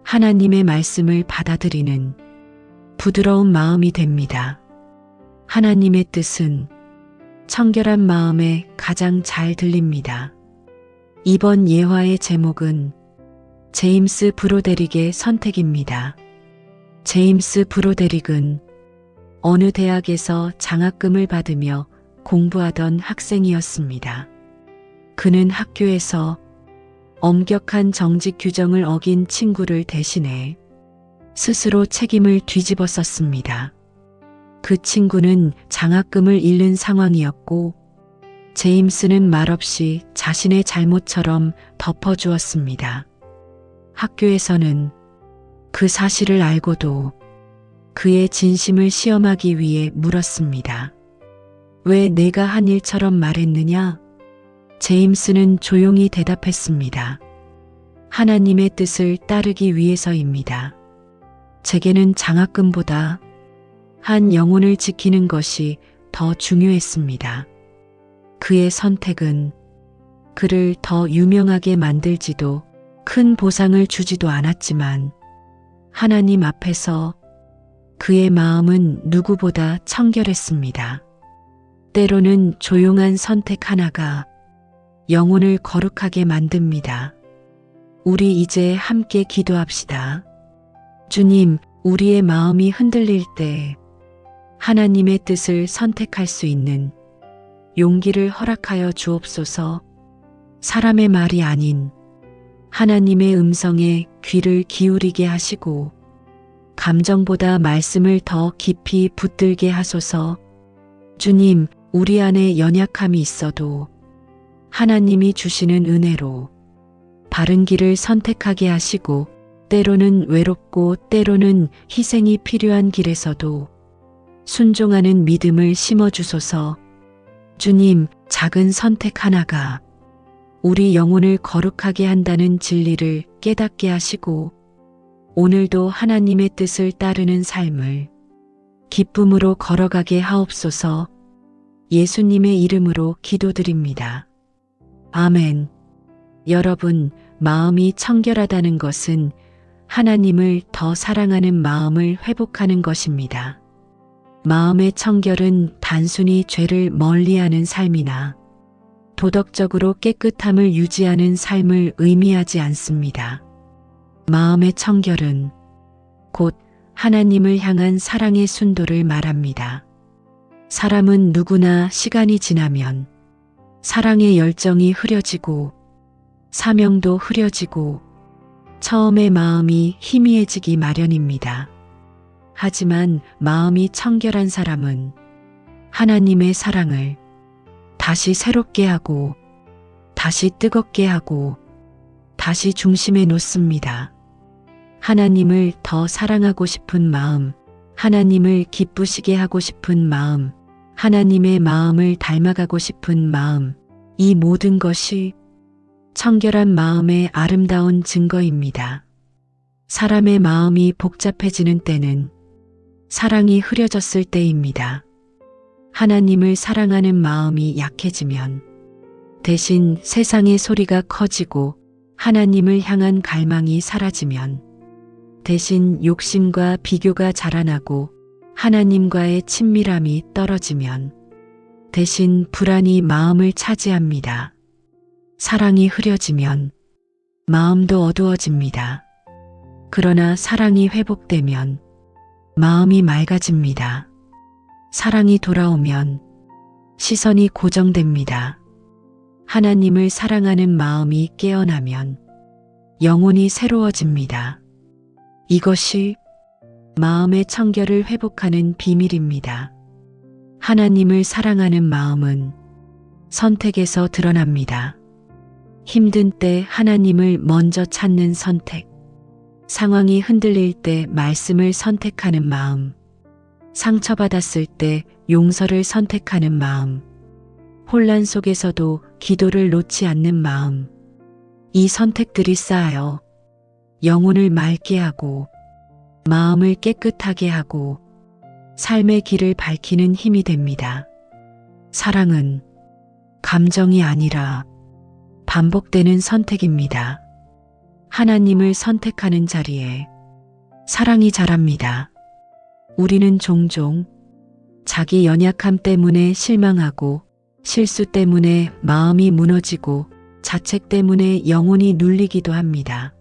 하나님의 말씀을 받아들이는 부드러운 마음이 됩니다. 하나님의 뜻은 청결한 마음에 가장 잘 들립니다. 이번 예화의 제목은 제임스 브로데릭의 선택입니다. 제임스 브로데릭은 어느 대학에서 장학금을 받으며 공부하던 학생이었습니다. 그는 학교에서 엄격한 정직 규정을 어긴 친구를 대신해 스스로 책임을 뒤집어 썼습니다. 그 친구는 장학금을 잃는 상황이었고 제임스는 말없이 자신의 잘못처럼 덮어주었습니다. 학교에서는 그 사실을 알고도 그의 진심을 시험하기 위해 물었습니다. 왜 내가 한 일처럼 말했느냐? 제임스는 조용히 대답했습니다. 하나님의 뜻을 따르기 위해서입니다. 제게는 장학금보다 한 영혼을 지키는 것이 더 중요했습니다. 그의 선택은 그를 더 유명하게 만들지도 큰 보상을 주지도 않았지만 하나님 앞에서 그의 마음은 누구보다 청결했습니다. 때로는 조용한 선택 하나가 영혼을 거룩하게 만듭니다. 우리 이제 함께 기도합시다. 주님, 우리의 마음이 흔들릴 때 하나님의 뜻을 선택할 수 있는 용기를 허락하여 주옵소서. 사람의 말이 아닌 하나님의 음성에 귀를 기울이게 하시고 감정보다 말씀을 더 깊이 붙들게 하소서. 주님, 우리 안에 연약함이 있어도 하나님이 주시는 은혜로 바른 길을 선택하게 하시고 때로는 외롭고 때로는 희생이 필요한 길에서도 순종하는 믿음을 심어주소서. 주님, 작은 선택 하나가 우리 영혼을 거룩하게 한다는 진리를 깨닫게 하시고 오늘도 하나님의 뜻을 따르는 삶을 기쁨으로 걸어가게 하옵소서. 예수님의 이름으로 기도드립니다. 아멘. 여러분, 마음이 청결하다는 것은 하나님을 더 사랑하는 마음을 회복하는 것입니다. 마음의 청결은 단순히 죄를 멀리하는 삶이나 도덕적으로 깨끗함을 유지하는 삶을 의미하지 않습니다. 마음의 청결은 곧 하나님을 향한 사랑의 순도를 말합니다. 사람은 누구나 시간이 지나면 사랑의 열정이 흐려지고 사명도 흐려지고 처음의 마음이 희미해지기 마련입니다. 하지만 마음이 청결한 사람은 하나님의 사랑을 다시 새롭게 하고 다시 뜨겁게 하고 다시 중심에 놓습니다. 하나님을 더 사랑하고 싶은 마음, 하나님을 기쁘시게 하고 싶은 마음, 하나님의 마음을 닮아가고 싶은 마음, 이 모든 것이 청결한 마음의 아름다운 증거입니다. 사람의 마음이 복잡해지는 때는 사랑이 흐려졌을 때입니다. 하나님을 사랑하는 마음이 약해지면 대신 세상의 소리가 커지고 하나님을 향한 갈망이 사라지면 대신 욕심과 비교가 자라나고 하나님과의 친밀함이 떨어지면 대신 불안이 마음을 차지합니다. 사랑이 흐려지면 마음도 어두워집니다. 그러나 사랑이 회복되면 마음이 맑아집니다. 사랑이 돌아오면 시선이 고정됩니다. 하나님을 사랑하는 마음이 깨어나면 영혼이 새로워집니다. 이것이 마음의 청결을 회복하는 비밀입니다. 하나님을 사랑하는 마음은 선택에서 드러납니다. 힘든 때 하나님을 먼저 찾는 선택, 상황이 흔들릴 때 말씀을 선택하는 마음, 상처받았을 때 용서를 선택하는 마음, 혼란 속에서도 기도를 놓지 않는 마음, 이 선택들이 쌓여 영혼을 맑게 하고 마음을 깨끗하게 하고 삶의 길을 밝히는 힘이 됩니다. 사랑은 감정이 아니라 반복되는 선택입니다. 하나님을 선택하는 자리에 사랑이 자랍니다. 우리는 종종 자기 연약함 때문에 실망하고 실수 때문에 마음이 무너지고 자책 때문에 영혼이 눌리기도 합니다.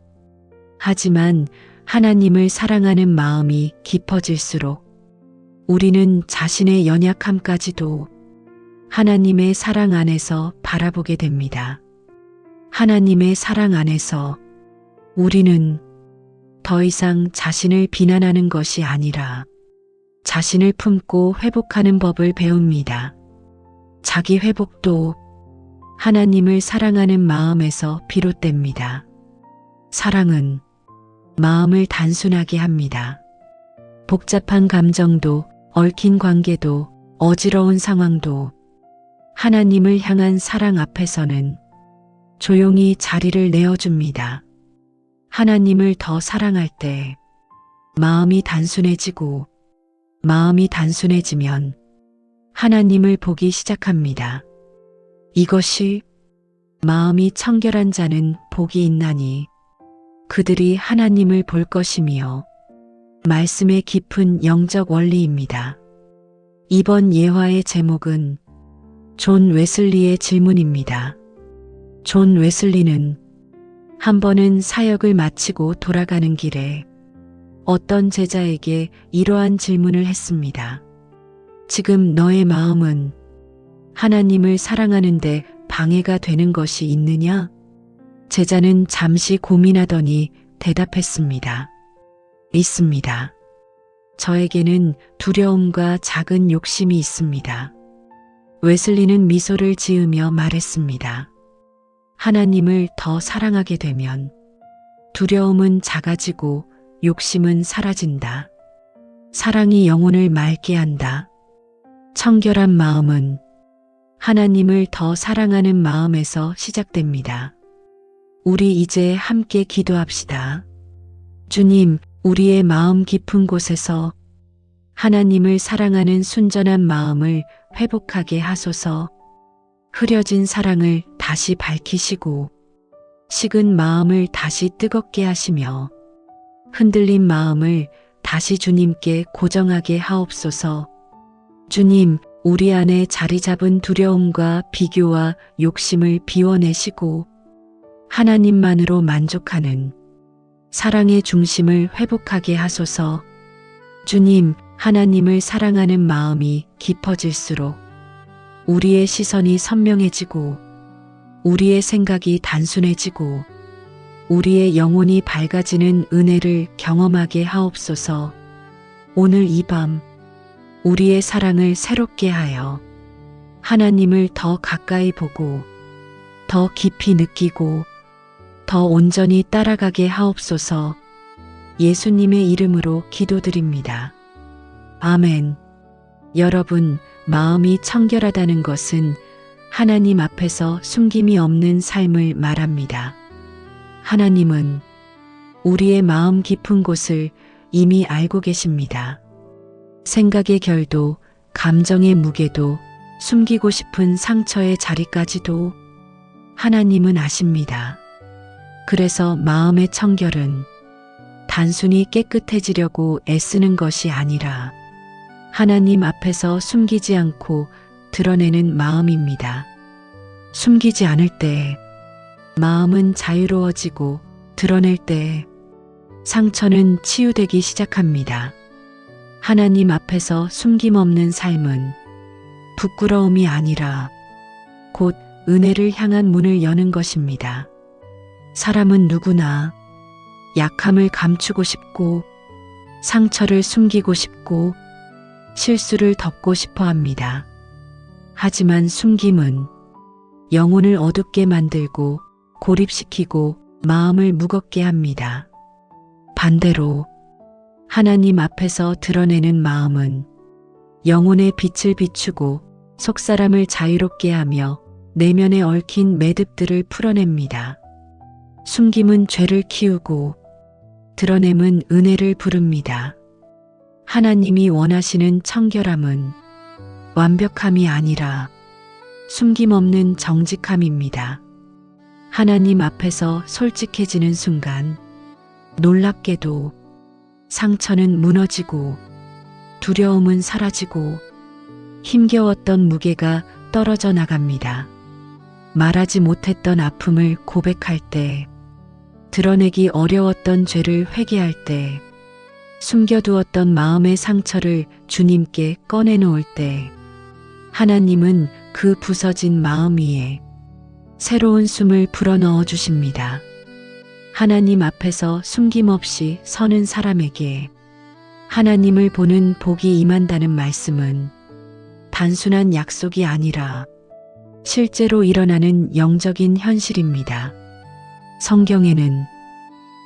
하지만 하나님을 사랑하는 마음이 깊어질수록 우리는 자신의 연약함까지도 하나님의 사랑 안에서 바라보게 됩니다. 하나님의 사랑 안에서 우리는 더 이상 자신을 비난하는 것이 아니라 자신을 품고 회복하는 법을 배웁니다. 자기 회복도 하나님을 사랑하는 마음에서 비롯됩니다. 사랑은 마음을 단순하게 합니다. 복잡한 감정도, 얽힌 관계도, 어지러운 상황도 하나님을 향한 사랑 앞에서는 조용히 자리를 내어줍니다. 하나님을 더 사랑할 때 마음이 단순해지고 마음이 단순해지면 하나님을 보기 시작합니다. 이것이 마음이 청결한 자는 복이 있나니 그들이 하나님을 볼 것이며 말씀의 깊은 영적 원리입니다. 이번 예화의 제목은 존 웨슬리의 질문입니다. 존 웨슬리는 한 번은 사역을 마치고 돌아가는 길에 어떤 제자에게 이러한 질문을 했습니다. 지금 너의 마음은 하나님을 사랑하는데 방해가 되는 것이 있느냐? 제자는 잠시 고민하더니 대답했습니다. 있습니다. 저에게는 두려움과 작은 욕심이 있습니다. 웨슬리는 미소를 지으며 말했습니다. 하나님을 더 사랑하게 되면 두려움은 작아지고 욕심은 사라진다. 사랑이 영혼을 맑게 한다. 청결한 마음은 하나님을 더 사랑하는 마음에서 시작됩니다. 우리 이제 함께 기도합시다. 주님, 우리의 마음 깊은 곳에서 하나님을 사랑하는 순전한 마음을 회복하게 하소서. 흐려진 사랑을 다시 밝히시고 식은 마음을 다시 뜨겁게 하시며 흔들린 마음을 다시 주님께 고정하게 하옵소서. 주님, 우리 안에 자리 잡은 두려움과 비교와 욕심을 비워내시고 하나님만으로 만족하는 사랑의 중심을 회복하게 하소서. 주님, 하나님을 사랑하는 마음이 깊어질수록 우리의 시선이 선명해지고 우리의 생각이 단순해지고 우리의 영혼이 밝아지는 은혜를 경험하게 하옵소서. 오늘 이 밤 우리의 사랑을 새롭게 하여 하나님을 더 가까이 보고 더 깊이 느끼고 더 온전히 따라가게 하옵소서. 예수님의 이름으로 기도드립니다. 아멘. 여러분, 마음이 청결하다는 것은 하나님 앞에서 숨김이 없는 삶을 말합니다. 하나님은 우리의 마음 깊은 곳을 이미 알고 계십니다. 생각의 결도, 감정의 무게도, 숨기고 싶은 상처의 자리까지도 하나님은 아십니다. 그래서 마음의 청결은 단순히 깨끗해지려고 애쓰는 것이 아니라 하나님 앞에서 숨기지 않고 드러내는 마음입니다. 숨기지 않을 때 마음은 자유로워지고 드러낼 때 상처는 치유되기 시작합니다. 하나님 앞에서 숨김없는 삶은 부끄러움이 아니라 곧 은혜를 향한 문을 여는 것입니다. 사람은 누구나 약함을 감추고 싶고 상처를 숨기고 싶고 실수를 덮고 싶어 합니다. 하지만 숨김은 영혼을 어둡게 만들고 고립시키고 마음을 무겁게 합니다. 반대로 하나님 앞에서 드러내는 마음은 영혼의 빛을 비추고 속사람을 자유롭게 하며 내면에 얽힌 매듭들을 풀어냅니다. 숨김은 죄를 키우고 드러냄은 은혜를 부릅니다. 하나님이 원하시는 청결함은 완벽함이 아니라 숨김없는 정직함입니다. 하나님 앞에서 솔직해지는 순간 놀랍게도 상처는 무너지고 두려움은 사라지고 힘겨웠던 무게가 떨어져 나갑니다. 말하지 못했던 아픔을 고백할 때, 드러내기 어려웠던 죄를 회개할 때, 숨겨두었던 마음의 상처를 주님께 꺼내놓을 때, 하나님은 그 부서진 마음 위에 새로운 숨을 불어넣어 주십니다. 하나님 앞에서 숨김없이 서는 사람에게 하나님을 보는 복이 임한다는 말씀은 단순한 약속이 아니라 실제로 일어나는 영적인 현실입니다. 성경에는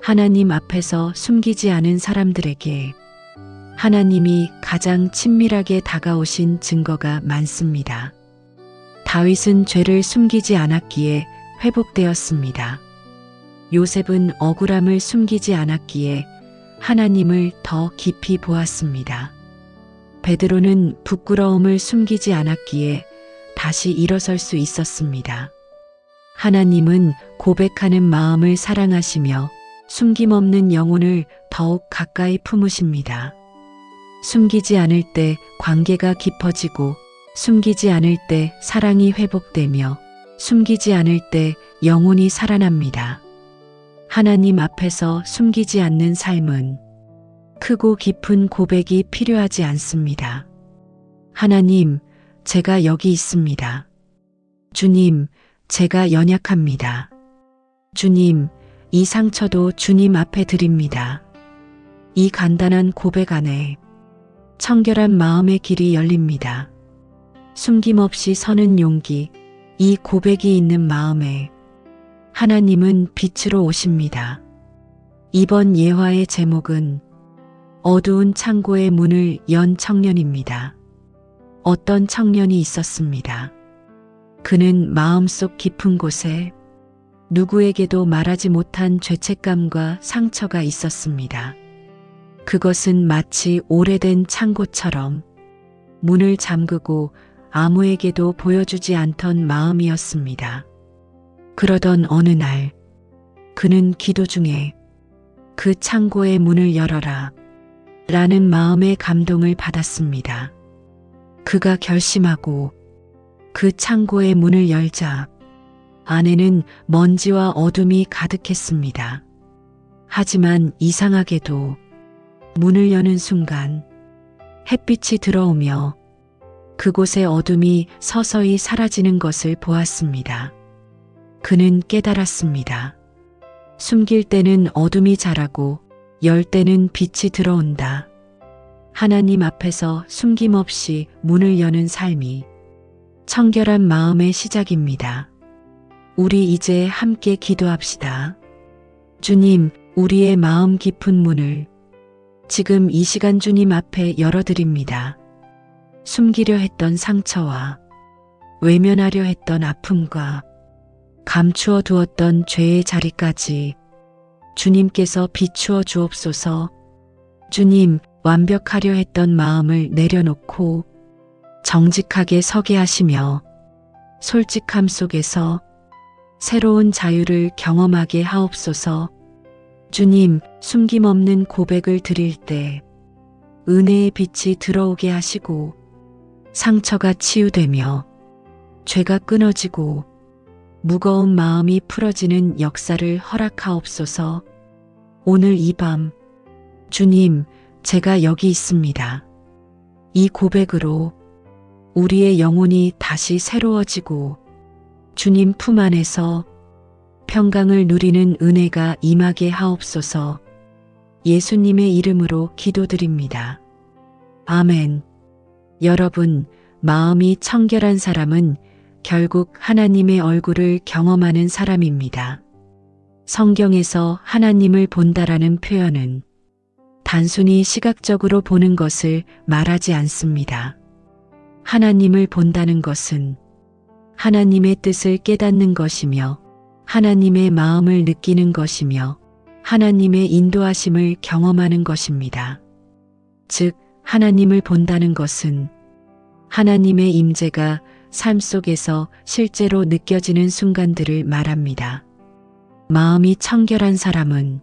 하나님 앞에서 숨기지 않은 사람들에게 하나님이 가장 친밀하게 다가오신 증거가 많습니다. 다윗은 죄를 숨기지 않았기에 회복되었습니다. 요셉은 억울함을 숨기지 않았기에 하나님을 더 깊이 보았습니다. 베드로는 부끄러움을 숨기지 않았기에 다시 일어설 수 있었습니다. 하나님은 고백하는 마음을 사랑하시며 숨김없는 영혼을 더욱 가까이 품으십니다. 숨기지 않을 때 관계가 깊어지고 숨기지 않을 때 사랑이 회복되며 숨기지 않을 때 영혼이 살아납니다. 하나님 앞에서 숨기지 않는 삶은 크고 깊은 고백이 필요하지 않습니다. 하나님, 제가 여기 있습니다. 주님, 제가 연약합니다. 주님, 이 상처도 주님 앞에 드립니다. 이 간단한 고백 안에 청결한 마음의 길이 열립니다. 숨김없이 서는 용기, 이 고백이 있는 마음에 하나님은 빛으로 오십니다. 이번 예화의 제목은 어두운 창고의 문을 연 청년입니다. 어떤 청년이 있었습니다. 그는 마음속 깊은 곳에 누구에게도 말하지 못한 죄책감과 상처가 있었습니다. 그것은 마치 오래된 창고처럼 문을 잠그고 아무에게도 보여주지 않던 마음이었습니다. 그러던 어느 날 그는 기도 중에 그 창고의 문을 열어라 라는 마음의 감동을 받았습니다. 그가 결심하고 그 창고의 문을 열자 안에는 먼지와 어둠이 가득했습니다. 하지만 이상하게도 문을 여는 순간 햇빛이 들어오며 그곳의 어둠이 서서히 사라지는 것을 보았습니다. 그는 깨달았습니다. 숨길 때는 어둠이 자라고 열 때는 빛이 들어온다. 하나님 앞에서 숨김없이 문을 여는 삶이 청결한 마음의 시작입니다. 우리 이제 함께 기도합시다. 주님, 우리의 마음 깊은 문을 지금 이 시간 주님 앞에 열어드립니다. 숨기려 했던 상처와 외면하려 했던 아픔과 감추어 두었던 죄의 자리까지 주님께서 비추어 주옵소서. 주님, 완벽하려 했던 마음을 내려놓고 정직하게 서게 하시며 솔직함 속에서 새로운 자유를 경험하게 하옵소서. 주님, 숨김없는 고백을 드릴 때 은혜의 빛이 들어오게 하시고 상처가 치유되며 죄가 끊어지고 무거운 마음이 풀어지는 역사를 허락하옵소서. 오늘 이 밤, 주님, 제가 여기 있습니다. 이 고백으로 우리의 영혼이 다시 새로워지고 주님 품 안에서 평강을 누리는 은혜가 임하게 하옵소서. 예수님의 이름으로 기도드립니다. 아멘. 여러분, 마음이 청결한 사람은 결국 하나님의 얼굴을 경험하는 사람입니다. 성경에서 하나님을 본다라는 표현은 단순히 시각적으로 보는 것을 말하지 않습니다. 하나님을 본다는 것은 하나님의 뜻을 깨닫는 것이며 하나님의 마음을 느끼는 것이며 하나님의 인도하심을 경험하는 것입니다. 즉, 하나님을 본다는 것은 하나님의 임재가 삶 속에서 실제로 느껴지는 순간들을 말합니다. 마음이 청결한 사람은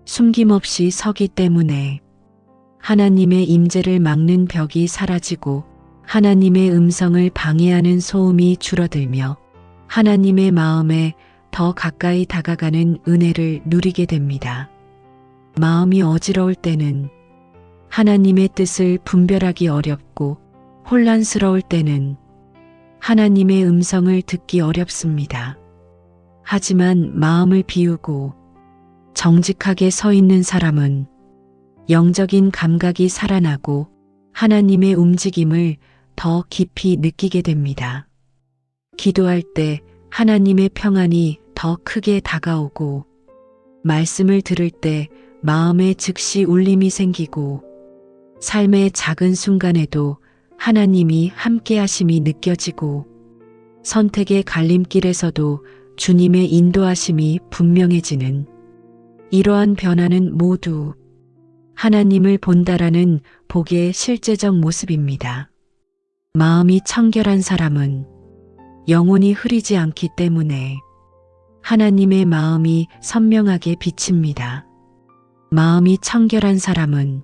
숨김없이 서기 때문에 하나님의 임재를 막는 벽이 사라지고 하나님의 음성을 방해하는 소음이 줄어들며 하나님의 마음에 더 가까이 다가가는 은혜를 누리게 됩니다. 마음이 어지러울 때는 하나님의 뜻을 분별하기 어렵고 혼란스러울 때는 하나님의 음성을 듣기 어렵습니다. 하지만 마음을 비우고 정직하게 서 있는 사람은 영적인 감각이 살아나고 하나님의 움직임을 더 깊이 느끼게 됩니다. 기도할 때 하나님의 평안이 더 크게 다가오고 말씀을 들을 때 마음에 즉시 울림이 생기고 삶의 작은 순간에도 하나님이 함께 하심이 느껴지고 선택의 갈림길에서도 주님의 인도하심이 분명해지는 이러한 변화는 모두 하나님을 본다라는 복의 실제적 모습입니다. 마음이 청결한 사람은 영혼이 흐리지 않기 때문에 하나님의 마음이 선명하게 비칩니다. 마음이 청결한 사람은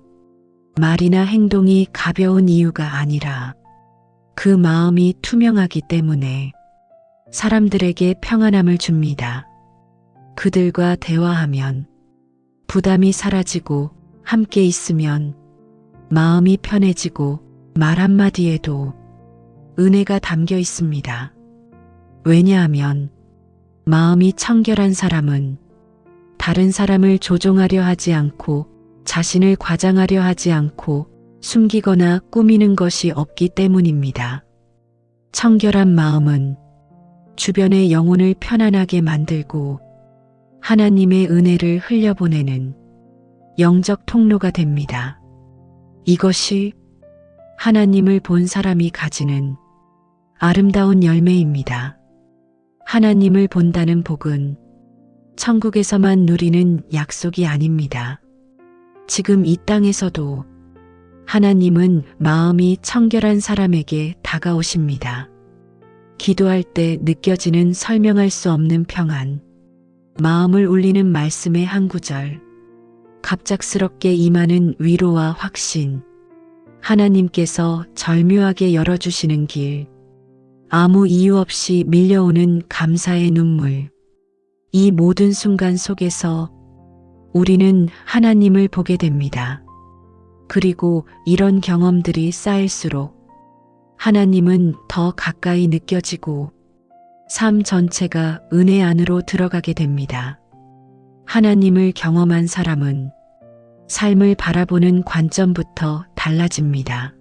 말이나 행동이 가벼운 이유가 아니라 그 마음이 투명하기 때문에 사람들에게 평안함을 줍니다. 그들과 대화하면 부담이 사라지고 함께 있으면 마음이 편해지고 말 한마디에도 은혜가 담겨 있습니다. 왜냐하면 마음이 청결한 사람은 다른 사람을 조종하려 하지 않고 자신을 과장하려 하지 않고 숨기거나 꾸미는 것이 없기 때문입니다. 청결한 마음은 주변의 영혼을 편안하게 만들고 하나님의 은혜를 흘려보내는 영적 통로가 됩니다. 이것이 하나님을 본 사람이 가지는 아름다운 열매입니다. 하나님을 본다는 복은 천국에서만 누리는 약속이 아닙니다. 지금 이 땅에서도 하나님은 마음이 청결한 사람에게 다가오십니다. 기도할 때 느껴지는 설명할 수 없는 평안, 마음을 울리는 말씀의 한 구절, 갑작스럽게 임하는 위로와 확신, 하나님께서 절묘하게 열어주시는 길, 아무 이유 없이 밀려오는 감사의 눈물, 이 모든 순간 속에서 우리는 하나님을 보게 됩니다. 그리고 이런 경험들이 쌓일수록 하나님은 더 가까이 느껴지고 삶 전체가 은혜 안으로 들어가게 됩니다. 하나님을 경험한 사람은 삶을 바라보는 관점부터 달라집니다.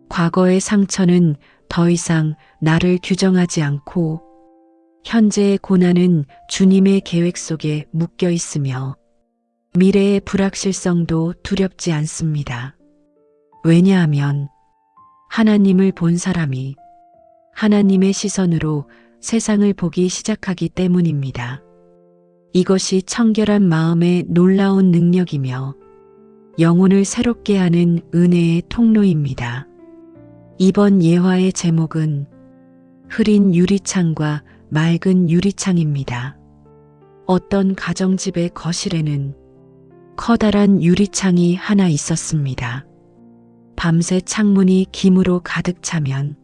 과거의 상처는 더 이상 나를 규정하지 않고 현재의 고난은 주님의 계획 속에 묶여 있으며 미래의 불확실성도 두렵지 않습니다. 왜냐하면 하나님을 본 사람이 하나님의 시선으로 세상을 보기 시작하기 때문입니다. 이것이 청결한 마음의 놀라운 능력이며 영혼을 새롭게 하는 은혜의 통로입니다. 이번 예화의 제목은 흐린 유리창과 맑은 유리창입니다. 어떤 가정집의 거실에는 커다란 유리창이 하나 있었습니다. 밤새 창문이 김으로 가득 차면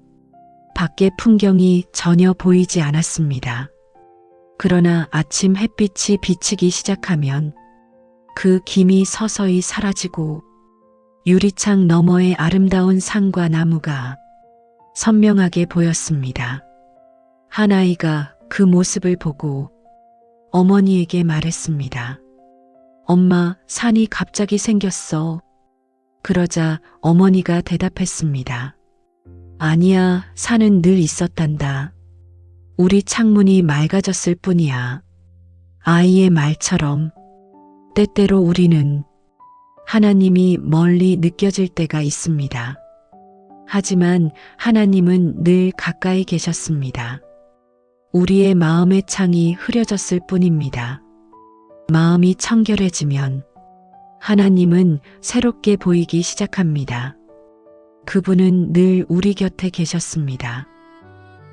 밖의 풍경이 전혀 보이지 않았습니다. 그러나 아침 햇빛이 비치기 시작하면 그 김이 서서히 사라지고 유리창 너머의 아름다운 산과 나무가 선명하게 보였습니다. 한 아이가 그 모습을 보고 어머니에게 말했습니다. 엄마, 산이 갑자기 생겼어. 그러자 어머니가 대답했습니다. 아니야, 산은 늘 있었단다. 우리 창문이 맑아졌을 뿐이야. 아이의 말처럼 때때로 우리는 하나님이 멀리 느껴질 때가 있습니다. 하지만 하나님은 늘 가까이 계셨습니다. 우리의 마음의 창이 흐려졌을 뿐입니다. 마음이 청결해지면 하나님은 새롭게 보이기 시작합니다. 그분은 늘 우리 곁에 계셨습니다.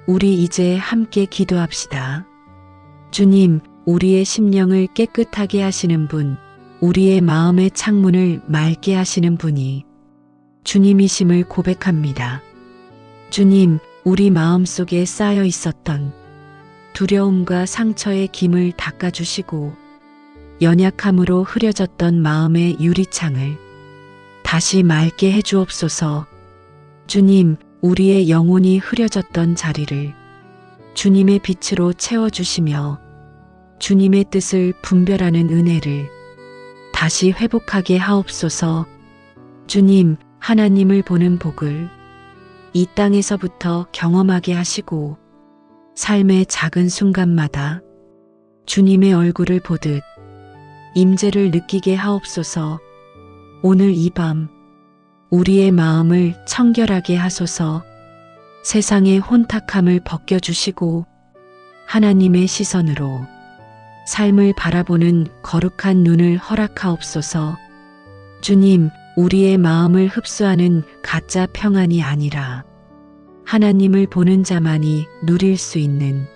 우리 이제 함께 기도합시다. 주님, 우리의 심령을 깨끗하게 하시는 분, 우리의 마음의 창문을 맑게 하시는 분이 주님이심을 고백합니다. 주님, 우리 마음속에 쌓여 있었던 두려움과 상처의 김을 닦아주시고 연약함으로 흐려졌던 마음의 유리창을 다시 맑게 해주옵소서. 주님, 우리의 영혼이 흐려졌던 자리를 주님의 빛으로 채워주시며 주님의 뜻을 분별하는 은혜를 다시 회복하게 하옵소서. 주님, 하나님을 보는 복을 이 땅에서부터 경험하게 하시고 삶의 작은 순간마다 주님의 얼굴을 보듯 임재를 느끼게 하옵소서. 오늘 이 밤 우리의 마음을 청결하게 하소서. 세상의 혼탁함을 벗겨주시고 하나님의 시선으로 삶을 바라보는 거룩한 눈을 허락하옵소서. 주님, 우리의 마음을 흡수하는 가짜 평안이 아니라 하나님을 보는 자만이 누릴 수 있는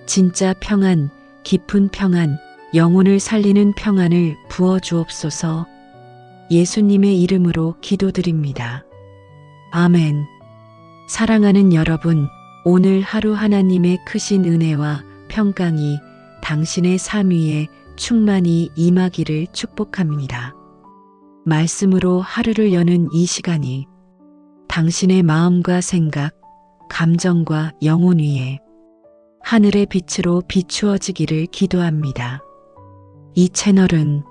진짜 평안, 깊은 평안, 영혼을 살리는 평안을 부어주옵소서. 예수님의 이름으로 기도드립니다. 아멘. 사랑하는 여러분, 오늘 하루 하나님의 크신 은혜와 평강이 당신의 삶 위에 충만히 임하기를 축복합니다. 말씀으로 하루를 여는 이 시간이 당신의 마음과 생각, 감정과 영혼 위에 하늘의 빛으로 비추어지기를 기도합니다. 이 채널은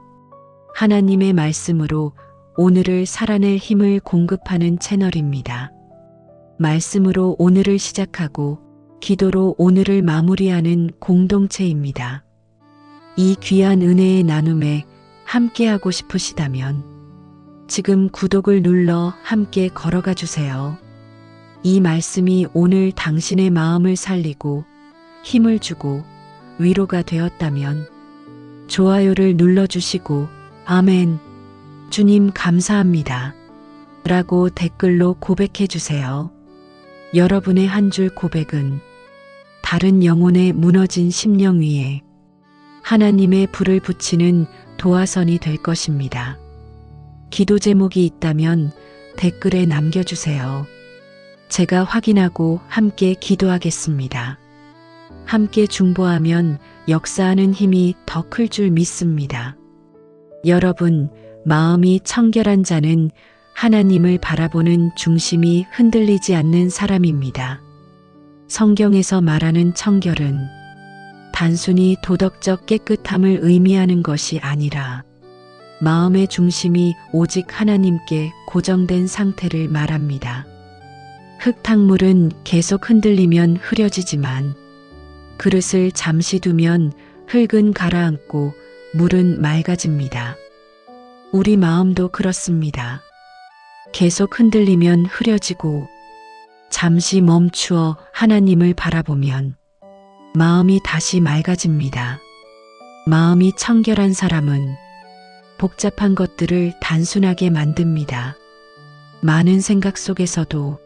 하나님의 말씀으로 오늘을 살아낼 힘을 공급하는 채널입니다. 말씀으로 오늘을 시작하고 기도로 오늘을 마무리하는 공동체입니다. 이 귀한 은혜의 나눔에 함께하고 싶으시다면 지금 구독을 눌러 함께 걸어가 주세요. 이 말씀이 오늘 당신의 마음을 살리고 힘을 주고 위로가 되었다면 좋아요를 눌러주시고 아멘, 주님 감사합니다 라고 댓글로 고백해 주세요. 여러분의 한 줄 고백은 다른 영혼의 무너진 심령 위에 하나님의 불을 붙이는 도화선이 될 것입니다. 기도 제목이 있다면 댓글에 남겨주세요. 제가 확인하고 함께 기도하겠습니다. 함께 중보하면 역사하는 힘이 더 클 줄 믿습니다. 여러분, 마음이 청결한 자는 하나님을 바라보는 중심이 흔들리지 않는 사람입니다. 성경에서 말하는 청결은 단순히 도덕적 깨끗함을 의미하는 것이 아니라 마음의 중심이 오직 하나님께 고정된 상태를 말합니다. 흙탕물은 계속 흔들리면 흐려지지만 그릇을 잠시 두면 흙은 가라앉고 물은 맑아집니다. 우리 마음도 그렇습니다. 계속 흔들리면 흐려지고 잠시 멈추어 하나님을 바라보면 마음이 다시 맑아집니다. 마음이 청결한 사람은 복잡한 것들을 단순하게 만듭니다. 많은 생각 속에서도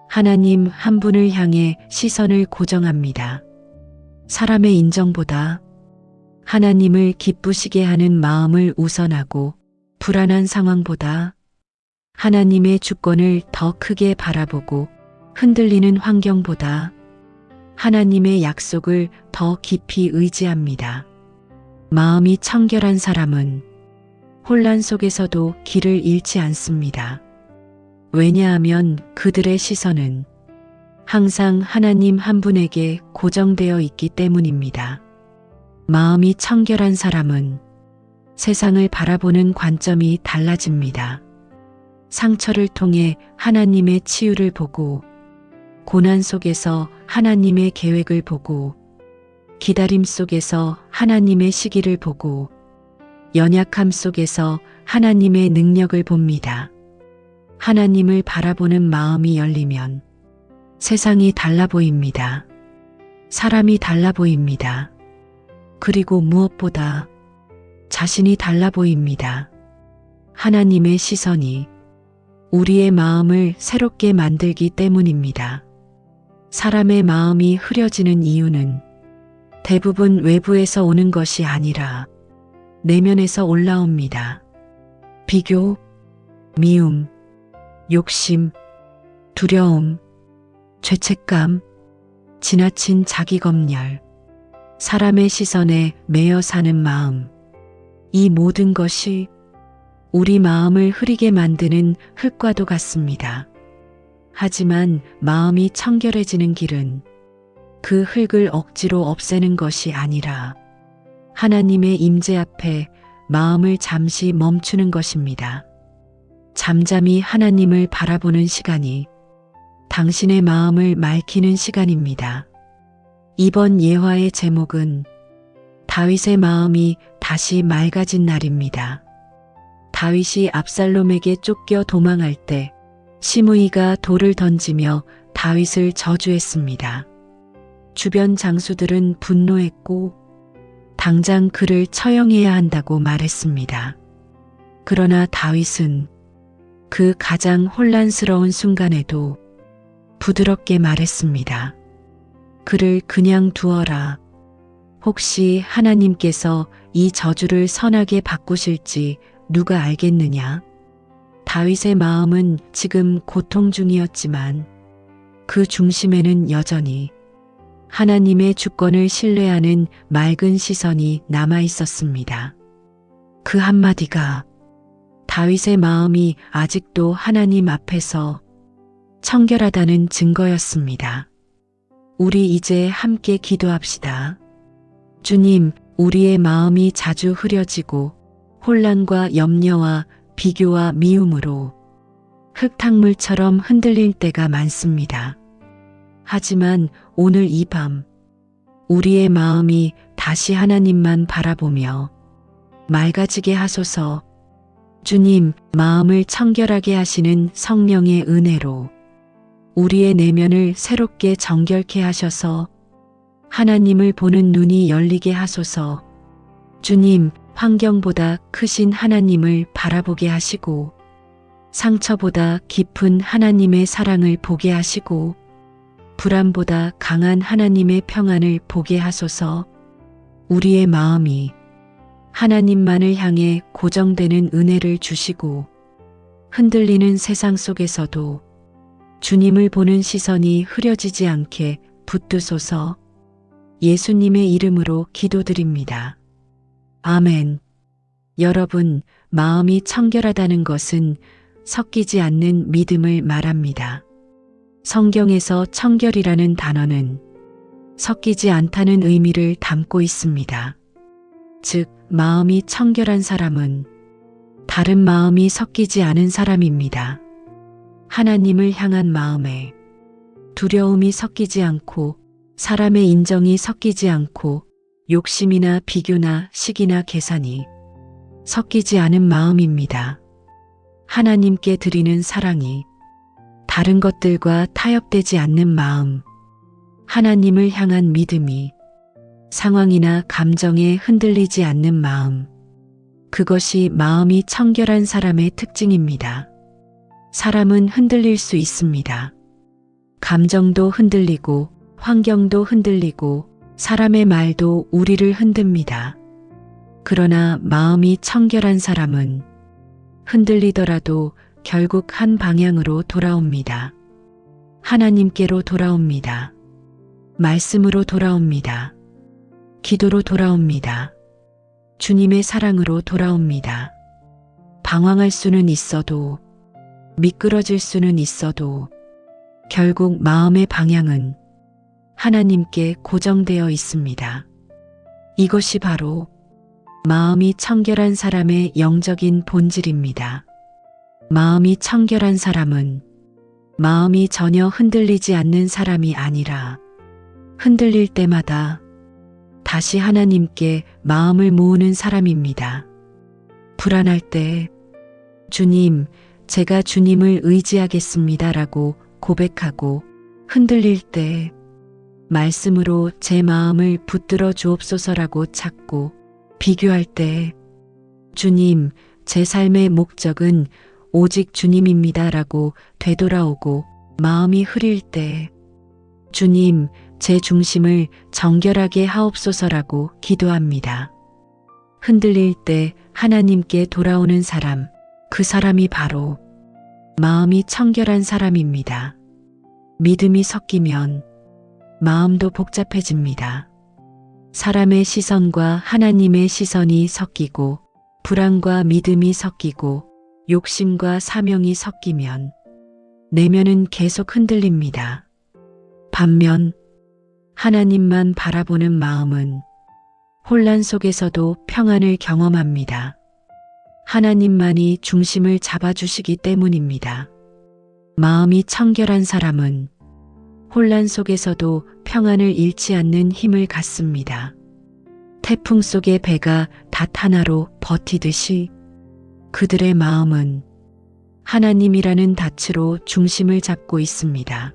하나님 한 분을 향해 시선을 고정합니다. 사람의 인정보다 하나님을 기쁘시게 하는 마음을 우선하고 불안한 상황보다 하나님의 주권을 더 크게 바라보고 흔들리는 환경보다 하나님의 약속을 더 깊이 의지합니다. 마음이 청결한 사람은 혼란 속에서도 길을 잃지 않습니다. 왜냐하면 그들의 시선은 항상 하나님 한 분에게 고정되어 있기 때문입니다. 마음이 청결한 사람은 세상을 바라보는 관점이 달라집니다. 상처를 통해 하나님의 치유를 보고, 고난 속에서 하나님의 계획을 보고, 기다림 속에서 하나님의 시기를 보고, 연약함 속에서 하나님의 능력을 봅니다. 하나님을 바라보는 마음이 열리면 세상이 달라 보입니다. 사람이 달라 보입니다. 그리고 무엇보다 자신이 달라 보입니다. 하나님의 시선이 우리의 마음을 새롭게 만들기 때문입니다. 사람의 마음이 흐려지는 이유는 대부분 외부에서 오는 것이 아니라 내면에서 올라옵니다. 비교, 미움, 욕심, 두려움, 죄책감, 지나친 자기검열, 사람의 시선에 매여 사는 마음, 이 모든 것이 우리 마음을 흐리게 만드는 흙과도 같습니다. 하지만 마음이 청결해지는 길은 그 흙을 억지로 없애는 것이 아니라 하나님의 임재 앞에 마음을 잠시 멈추는 것입니다. 잠잠히 하나님을 바라보는 시간이 당신의 마음을 맑히는 시간입니다. 이번 예화의 제목은 다윗의 마음이 다시 맑아진 날입니다. 다윗이 압살롬에게 쫓겨 도망할 때 시므이가 돌을 던지며 다윗을 저주했습니다. 주변 장수들은 분노했고 당장 그를 처형해야 한다고 말했습니다. 그러나 다윗은 그 가장 혼란스러운 순간에도 부드럽게 말했습니다. 그를 그냥 두어라. 혹시 하나님께서 이 저주를 선하게 바꾸실지 누가 알겠느냐? 다윗의 마음은 지금 고통 중이었지만 그 중심에는 여전히 하나님의 주권을 신뢰하는 맑은 시선이 남아 있었습니다. 그 한마디가 다윗의 마음이 아직도 하나님 앞에서 청결하다는 증거였습니다. 우리 이제 함께 기도합시다. 주님, 우리의 마음이 자주 흐려지고 혼란과 염려와 비교와 미움으로 흙탕물처럼 흔들릴 때가 많습니다. 하지만 오늘 이 밤 우리의 마음이 다시 하나님만 바라보며 맑아지게 하소서. 주님, 마음을 청결하게 하시는 성령의 은혜로 우리의 내면을 새롭게 정결케 하셔서 하나님을 보는 눈이 열리게 하소서. 주님, 환경보다 크신 하나님을 바라보게 하시고 상처보다 깊은 하나님의 사랑을 보게 하시고 불안보다 강한 하나님의 평안을 보게 하소서. 우리의 마음이 하나님만을 향해 고정되는 은혜를 주시고 흔들리는 세상 속에서도 주님을 보는 시선이 흐려지지 않게 붙드소서. 예수님의 이름으로 기도드립니다. 아멘. 여러분, 마음이 청결하다는 것은 섞이지 않는 믿음을 말합니다. 성경에서 청결이라는 단어는 섞이지 않다는 의미를 담고 있습니다. 즉, 마음이 청결한 사람은 다른 마음이 섞이지 않은 사람입니다. 하나님을 향한 마음에 두려움이 섞이지 않고 사람의 인정이 섞이지 않고 욕심이나 비교나 시기나 계산이 섞이지 않은 마음입니다. 하나님께 드리는 사랑이 다른 것들과 타협되지 않는 마음, 하나님을 향한 믿음이 상황이나 감정에 흔들리지 않는 마음, 그것이 마음이 청결한 사람의 특징입니다. 사람은 흔들릴 수 있습니다. 감정도 흔들리고 환경도 흔들리고 사람의 말도 우리를 흔듭니다. 그러나 마음이 청결한 사람은 흔들리더라도 결국 한 방향으로 돌아옵니다. 하나님께로 돌아옵니다. 말씀으로 돌아옵니다. 기도로 돌아옵니다. 주님의 사랑으로 돌아옵니다. 방황할 수는 있어도, 미끄러질 수는 있어도 결국 마음의 방향은 하나님께 고정되어 있습니다. 이것이 바로 마음이 청결한 사람의 영적인 본질입니다. 마음이 청결한 사람은 마음이 전혀 흔들리지 않는 사람이 아니라 흔들릴 때마다 다시 하나님께 마음을 모으는 사람입니다. 불안할 때 주님, 제가 주님을 의지하겠습니다라고 고백하고, 흔들릴 때 말씀으로 제 마음을 붙들어 주옵소서라고 찾고, 비교할 때 주님, 제 삶의 목적은 오직 주님입니다라고 되돌아오고, 마음이 흐릴 때 주님, 제 중심을 정결하게 하옵소서라고 기도합니다. 흔들릴 때 하나님께 돌아오는 사람, 그 사람이 바로 마음이 청결한 사람입니다. 믿음이 섞이면 마음도 복잡해집니다. 사람의 시선과 하나님의 시선이 섞이고, 불안과 믿음이 섞이고, 욕심과 사명이 섞이면 내면은 계속 흔들립니다. 반면 하나님만 바라보는 마음은 혼란 속에서도 평안을 경험합니다. 하나님만이 중심을 잡아주시기 때문입니다. 마음이 청결한 사람은 혼란 속에서도 평안을 잃지 않는 힘을 갖습니다. 태풍 속의 배가 닷 하나로 버티듯이 그들의 마음은 하나님이라는 닻으로 중심을 잡고 있습니다.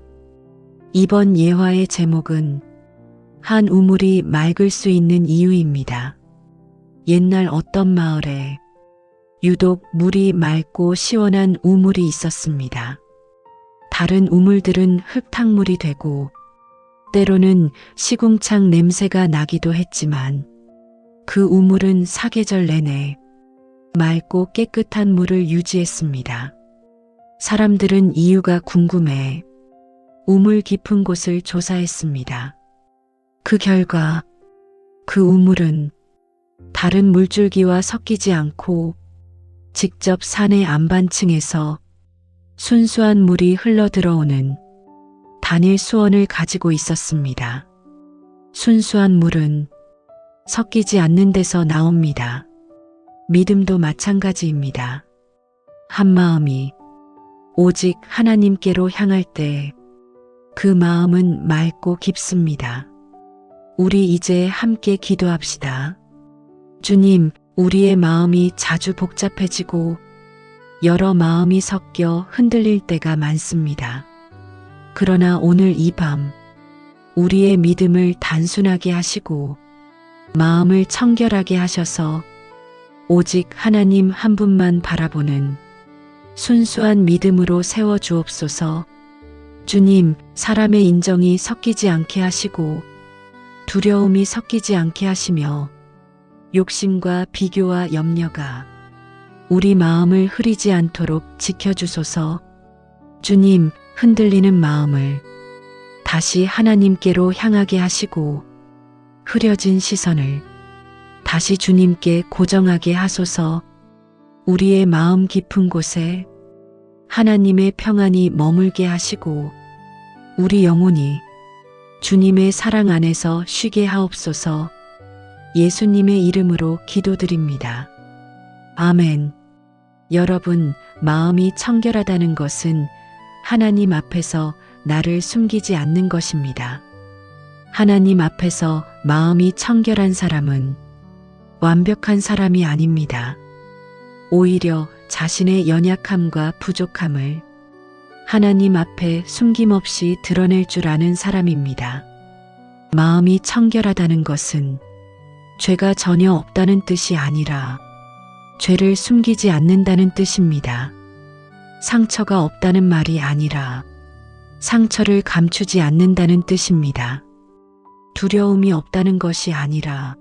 이번 예화의 제목은 한 우물이 맑을 수 있는 이유입니다. 옛날 어떤 마을에 유독 물이 맑고 시원한 우물이 있었습니다. 다른 우물들은 흙탕물이 되고 때로는 시궁창 냄새가 나기도 했지만 그 우물은 사계절 내내 맑고 깨끗한 물을 유지했습니다. 사람들은 이유가 궁금해 우물 깊은 곳을 조사했습니다. 그 결과 그 우물은 다른 물줄기와 섞이지 않고 직접 산의 안반층에서 순수한 물이 흘러들어오는 단일 수원을 가지고 있었습니다. 순수한 물은 섞이지 않는 데서 나옵니다. 믿음도 마찬가지입니다. 한 마음이 오직 하나님께로 향할 때 그 마음은 맑고 깊습니다. 우리 이제 함께 기도합시다. 주님, 우리의 마음이 자주 복잡해지고 여러 마음이 섞여 흔들릴 때가 많습니다. 그러나 오늘 이 밤 우리의 믿음을 단순하게 하시고 마음을 청결하게 하셔서 오직 하나님 한 분만 바라보는 순수한 믿음으로 세워 주옵소서. 주님, 사람의 인정이 섞이지 않게 하시고 두려움이 섞이지 않게 하시며 욕심과 비교와 염려가 우리 마음을 흐리지 않도록 지켜주소서. 주님, 흔들리는 마음을 다시 하나님께로 향하게 하시고 흐려진 시선을 다시 주님께 고정하게 하소서. 우리의 마음 깊은 곳에 하나님의 평안이 머물게 하시고 우리 영혼이 주님의 사랑 안에서 쉬게 하옵소서. 예수님의 이름으로 기도드립니다. 아멘. 여러분, 마음이 청결하다는 것은 하나님 앞에서 나를 숨기지 않는 것입니다. 하나님 앞에서 마음이 청결한 사람은 완벽한 사람이 아닙니다. 오히려 자신의 연약함과 부족함을 하나님 앞에 숨김없이 드러낼 줄 아는 사람입니다. 마음이 청결하다는 것은 죄가 전혀 없다는 뜻이 아니라 죄를 숨기지 않는다는 뜻입니다. 상처가 없다는 말이 아니라 상처를 감추지 않는다는 뜻입니다. 두려움이 없다는 것이 아니라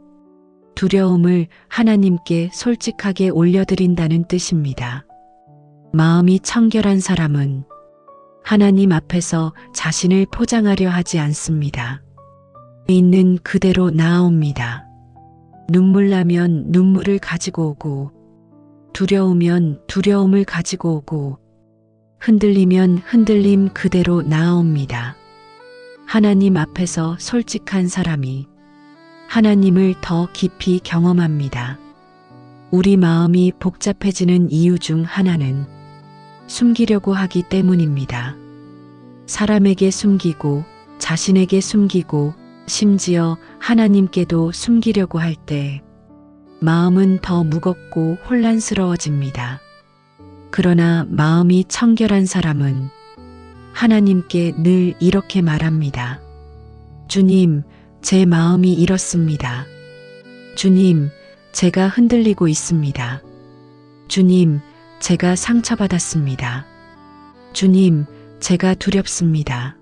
두려움을 하나님께 솔직하게 올려드린다는 뜻입니다. 마음이 청결한 사람은 하나님 앞에서 자신을 포장하려 하지 않습니다. 있는 그대로 나아옵니다. 눈물 나면 눈물을 가지고 오고, 두려우면 두려움을 가지고 오고, 흔들리면 흔들림 그대로 나아옵니다. 하나님 앞에서 솔직한 사람이 하나님을 더 깊이 경험합니다. 우리 마음이 복잡해지는 이유 중 하나는 숨기려고 하기 때문입니다. 사람에게 숨기고, 자신에게 숨기고, 심지어 하나님께도 숨기려고 할 때 마음은 더 무겁고 혼란스러워집니다. 그러나 마음이 청결한 사람은 하나님께 늘 이렇게 말합니다. 주님, 제 마음이 이렇습니다. 주님, 제가 흔들리고 있습니다. 주님, 제가 상처받았습니다. 주님, 제가 두렵습니다.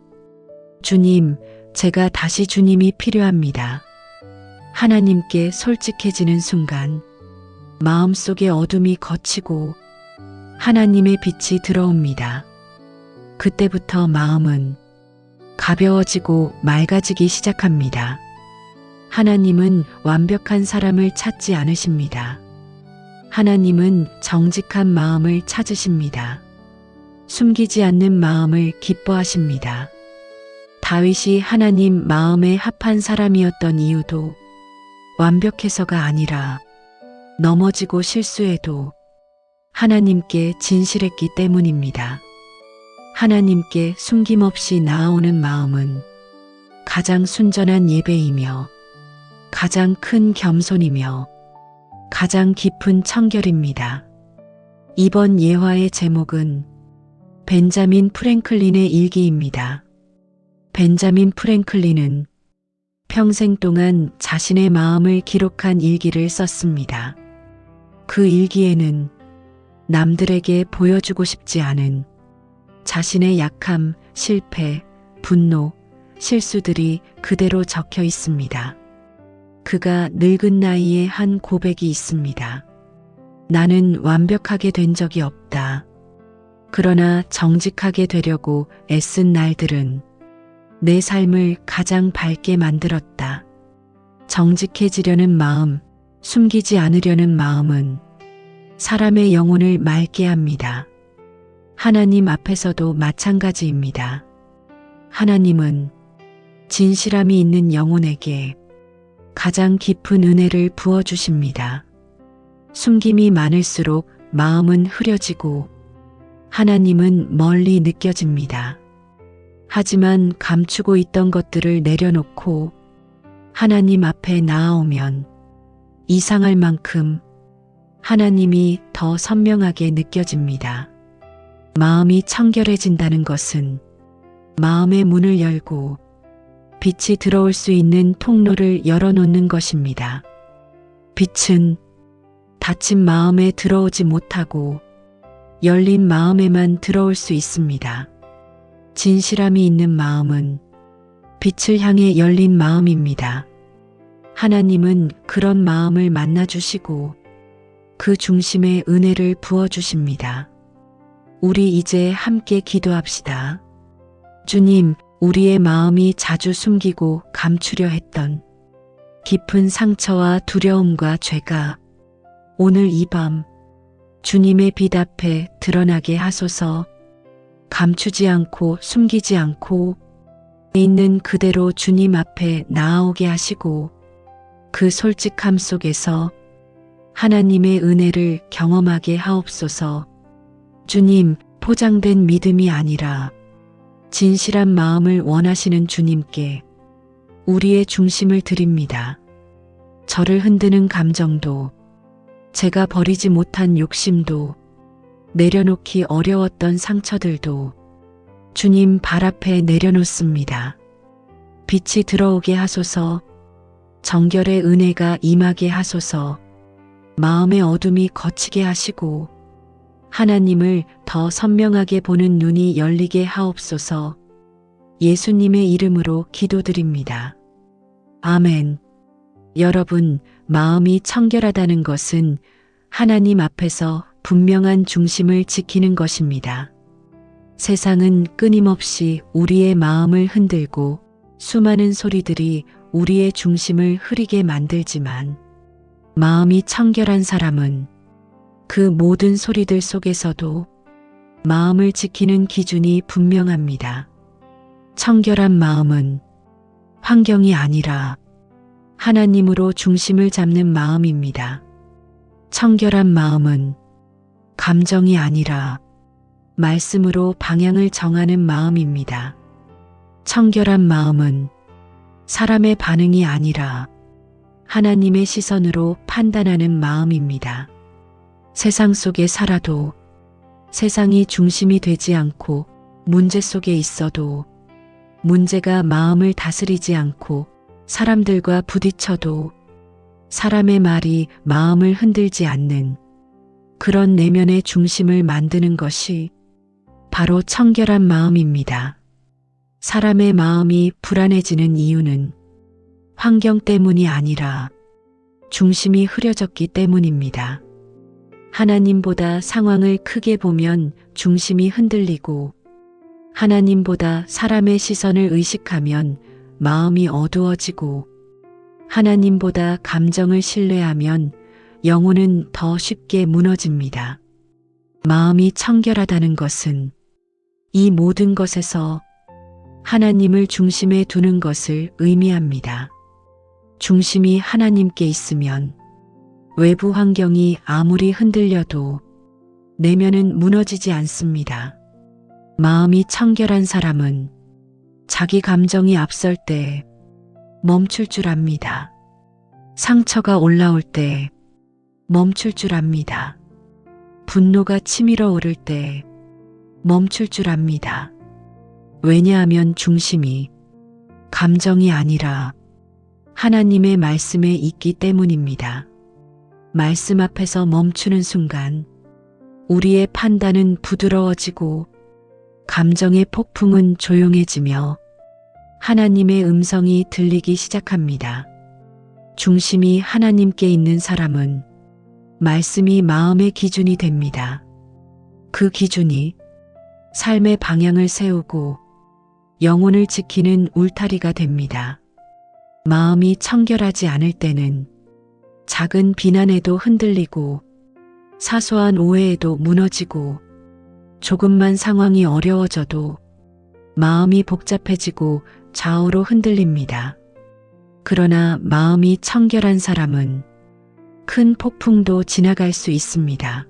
주님, 제가 다시 주님이 필요합니다. 하나님께 솔직해지는 순간 마음속의 어둠이 걷히고 하나님의 빛이 들어옵니다. 그때부터 마음은 가벼워지고 맑아지기 시작합니다. 하나님은 완벽한 사람을 찾지 않으십니다. 하나님은 정직한 마음을 찾으십니다. 숨기지 않는 마음을 기뻐하십니다. 다윗이 하나님 마음에 합한 사람이었던 이유도 완벽해서가 아니라 넘어지고 실수해도 하나님께 진실했기 때문입니다. 하나님께 숨김없이 나아오는 마음은 가장 순전한 예배이며 가장 큰 겸손이며 가장 깊은 청결입니다. 이번 예화의 제목은 벤자민 프랭클린의 일기입니다. 벤자민 프랭클린은 평생 동안 자신의 마음을 기록한 일기를 썼습니다. 그 일기에는 남들에게 보여주고 싶지 않은 자신의 약함, 실패, 분노, 실수들이 그대로 적혀 있습니다. 그가 늙은 나이에 한 고백이 있습니다. 나는 완벽하게 된 적이 없다. 그러나 정직하게 되려고 애쓴 날들은 내 삶을 가장 밝게 만들었다. 정직해지려는 마음, 숨기지 않으려는 마음은 사람의 영혼을 맑게 합니다. 하나님 앞에서도 마찬가지입니다. 하나님은 진실함이 있는 영혼에게 가장 깊은 은혜를 부어주십니다. 숨김이 많을수록 마음은 흐려지고 하나님은 멀리 느껴집니다. 하지만 감추고 있던 것들을 내려놓고 하나님 앞에 나아오면 이상할 만큼 하나님이 더 선명하게 느껴집니다. 마음이 청결해진다는 것은 마음의 문을 열고 빛이 들어올 수 있는 통로를 열어놓는 것입니다. 빛은 닫힌 마음에 들어오지 못하고 열린 마음에만 들어올 수 있습니다. 진실함이 있는 마음은 빛을 향해 열린 마음입니다. 하나님은 그런 마음을 만나주시고 그 중심에 은혜를 부어주십니다. 우리 이제 함께 기도합시다. 주님, 우리의 마음이 자주 숨기고 감추려 했던 깊은 상처와 두려움과 죄가 오늘 이 밤 주님의 빛 앞에 드러나게 하소서. 감추지 않고 숨기지 않고 있는 그대로 주님 앞에 나아오게 하시고 그 솔직함 속에서 하나님의 은혜를 경험하게 하옵소서. 주님, 포장된 믿음이 아니라 진실한 마음을 원하시는 주님께 우리의 중심을 드립니다. 저를 흔드는 감정도, 제가 버리지 못한 욕심도, 내려놓기 어려웠던 상처들도 주님 발 앞에 내려놓습니다. 빛이 들어오게 하소서, 정결의 은혜가 임하게 하소서, 마음의 어둠이 걷히게 하시고 하나님을 더 선명하게 보는 눈이 열리게 하옵소서. 예수님의 이름으로 기도드립니다. 아멘. 여러분, 마음이 청결하다는 것은 하나님 앞에서 분명한 중심을 지키는 것입니다. 세상은 끊임없이 우리의 마음을 흔들고 수많은 소리들이 우리의 중심을 흐리게 만들지만 마음이 청결한 사람은 그 모든 소리들 속에서도 마음을 지키는 기준이 분명합니다. 청결한 마음은 환경이 아니라 하나님으로 중심을 잡는 마음입니다. 청결한 마음은 감정이 아니라 말씀으로 방향을 정하는 마음입니다. 청결한 마음은 사람의 반응이 아니라 하나님의 시선으로 판단하는 마음입니다. 세상 속에 살아도 세상이 중심이 되지 않고 문제 속에 있어도 문제가 마음을 다스리지 않고 사람들과 부딪혀도 사람의 말이 마음을 흔들지 않는 그런 내면의 중심을 만드는 것이 바로 청결한 마음입니다. 사람의 마음이 불안해지는 이유는 환경 때문이 아니라 중심이 흐려졌기 때문입니다. 하나님보다 상황을 크게 보면 중심이 흔들리고 하나님보다 사람의 시선을 의식하면 마음이 어두워지고 하나님보다 감정을 신뢰하면 영혼은 더 쉽게 무너집니다. 마음이 청결하다는 것은 이 모든 것에서 하나님을 중심에 두는 것을 의미합니다. 중심이 하나님께 있으면 외부 환경이 아무리 흔들려도 내면은 무너지지 않습니다. 마음이 청결한 사람은 자기 감정이 앞설 때 멈출 줄 압니다. 상처가 올라올 때 멈출 줄 압니다. 분노가 치밀어 오를 때 멈출 줄 압니다. 왜냐하면 중심이 감정이 아니라 하나님의 말씀에 있기 때문입니다. 말씀 앞에서 멈추는 순간 우리의 판단은 부드러워지고 감정의 폭풍은 조용해지며 하나님의 음성이 들리기 시작합니다. 중심이 하나님께 있는 사람은 말씀이 마음의 기준이 됩니다. 그 기준이 삶의 방향을 세우고 영혼을 지키는 울타리가 됩니다. 마음이 청결하지 않을 때는 작은 비난에도 흔들리고 사소한 오해에도 무너지고 조금만 상황이 어려워져도 마음이 복잡해지고 좌우로 흔들립니다. 그러나 마음이 청결한 사람은 큰 폭풍도 지나갈 수 있습니다.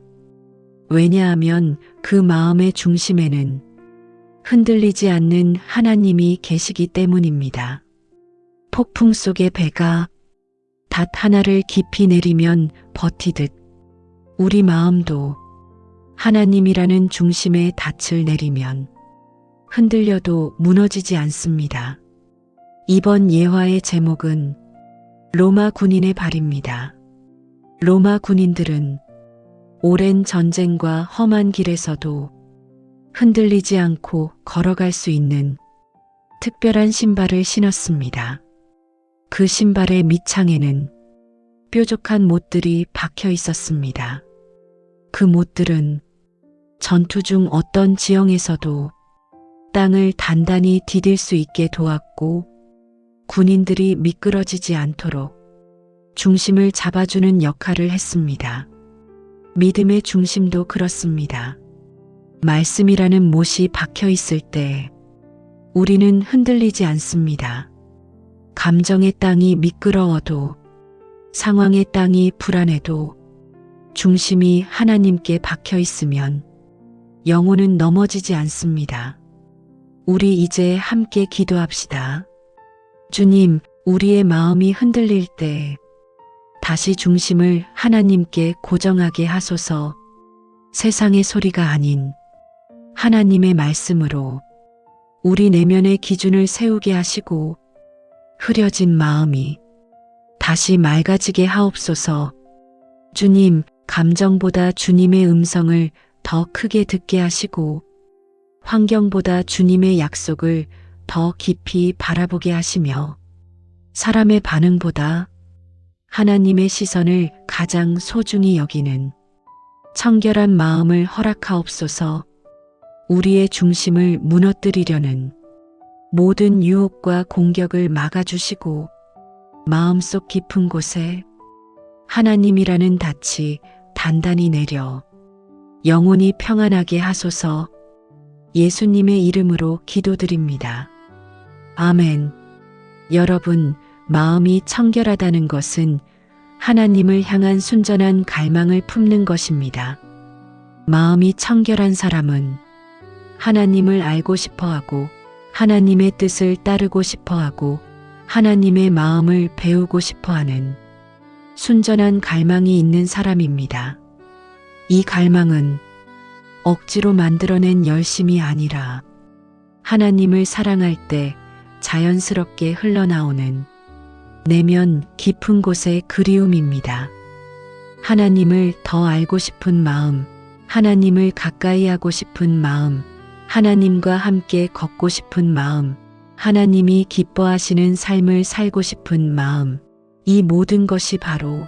왜냐하면 그 마음의 중심에는 흔들리지 않는 하나님이 계시기 때문입니다. 폭풍 속의 배가 닷 하나를 깊이 내리면 버티듯 우리 마음도 하나님이라는 중심의 닻을 내리면 흔들려도 무너지지 않습니다. 이번 예화의 제목은 로마 군인의 발입니다. 로마 군인들은 오랜 전쟁과 험한 길에서도 흔들리지 않고 걸어갈 수 있는 특별한 신발을 신었습니다. 그 신발의 밑창에는 뾰족한 못들이 박혀 있었습니다. 그 못들은 전투 중 어떤 지형에서도 땅을 단단히 디딜 수 있게 도왔고 군인들이 미끄러지지 않도록 중심을 잡아주는 역할을 했습니다. 믿음의 중심도 그렇습니다. 말씀이라는 못이 박혀 있을 때 우리는 흔들리지 않습니다. 감정의 땅이 미끄러워도 상황의 땅이 불안해도 중심이 하나님께 박혀 있으면 영혼은 넘어지지 않습니다. 우리 이제 함께 기도합시다. 주님, 우리의 마음이 흔들릴 때 다시 중심을 하나님께 고정하게 하소서. 세상의 소리가 아닌 하나님의 말씀으로 우리 내면의 기준을 세우게 하시고 흐려진 마음이 다시 맑아지게 하옵소서. 주님, 감정보다 주님의 음성을 더 크게 듣게 하시고 환경보다 주님의 약속을 더 깊이 바라보게 하시며 사람의 반응보다 하나님의 시선을 가장 소중히 여기는 청결한 마음을 허락하옵소서. 우리의 중심을 무너뜨리려는 모든 유혹과 공격을 막아주시고 마음속 깊은 곳에 하나님이라는 닻이 단단히 내려 영혼이 평안하게 하소서. 예수님의 이름으로 기도드립니다. 아멘. 여러분, 마음이 청결하다는 것은 하나님을 향한 순전한 갈망을 품는 것입니다. 마음이 청결한 사람은 하나님을 알고 싶어하고 하나님의 뜻을 따르고 싶어하고 하나님의 마음을 배우고 싶어하는 순전한 갈망이 있는 사람입니다. 이 갈망은 억지로 만들어낸 열심이 아니라 하나님을 사랑할 때 자연스럽게 흘러나오는 내면 깊은 곳의 그리움입니다. 하나님을 더 알고 싶은 마음, 하나님을 가까이 하고 싶은 마음, 하나님과 함께 걷고 싶은 마음, 하나님이 기뻐하시는 삶을 살고 싶은 마음, 이 모든 것이 바로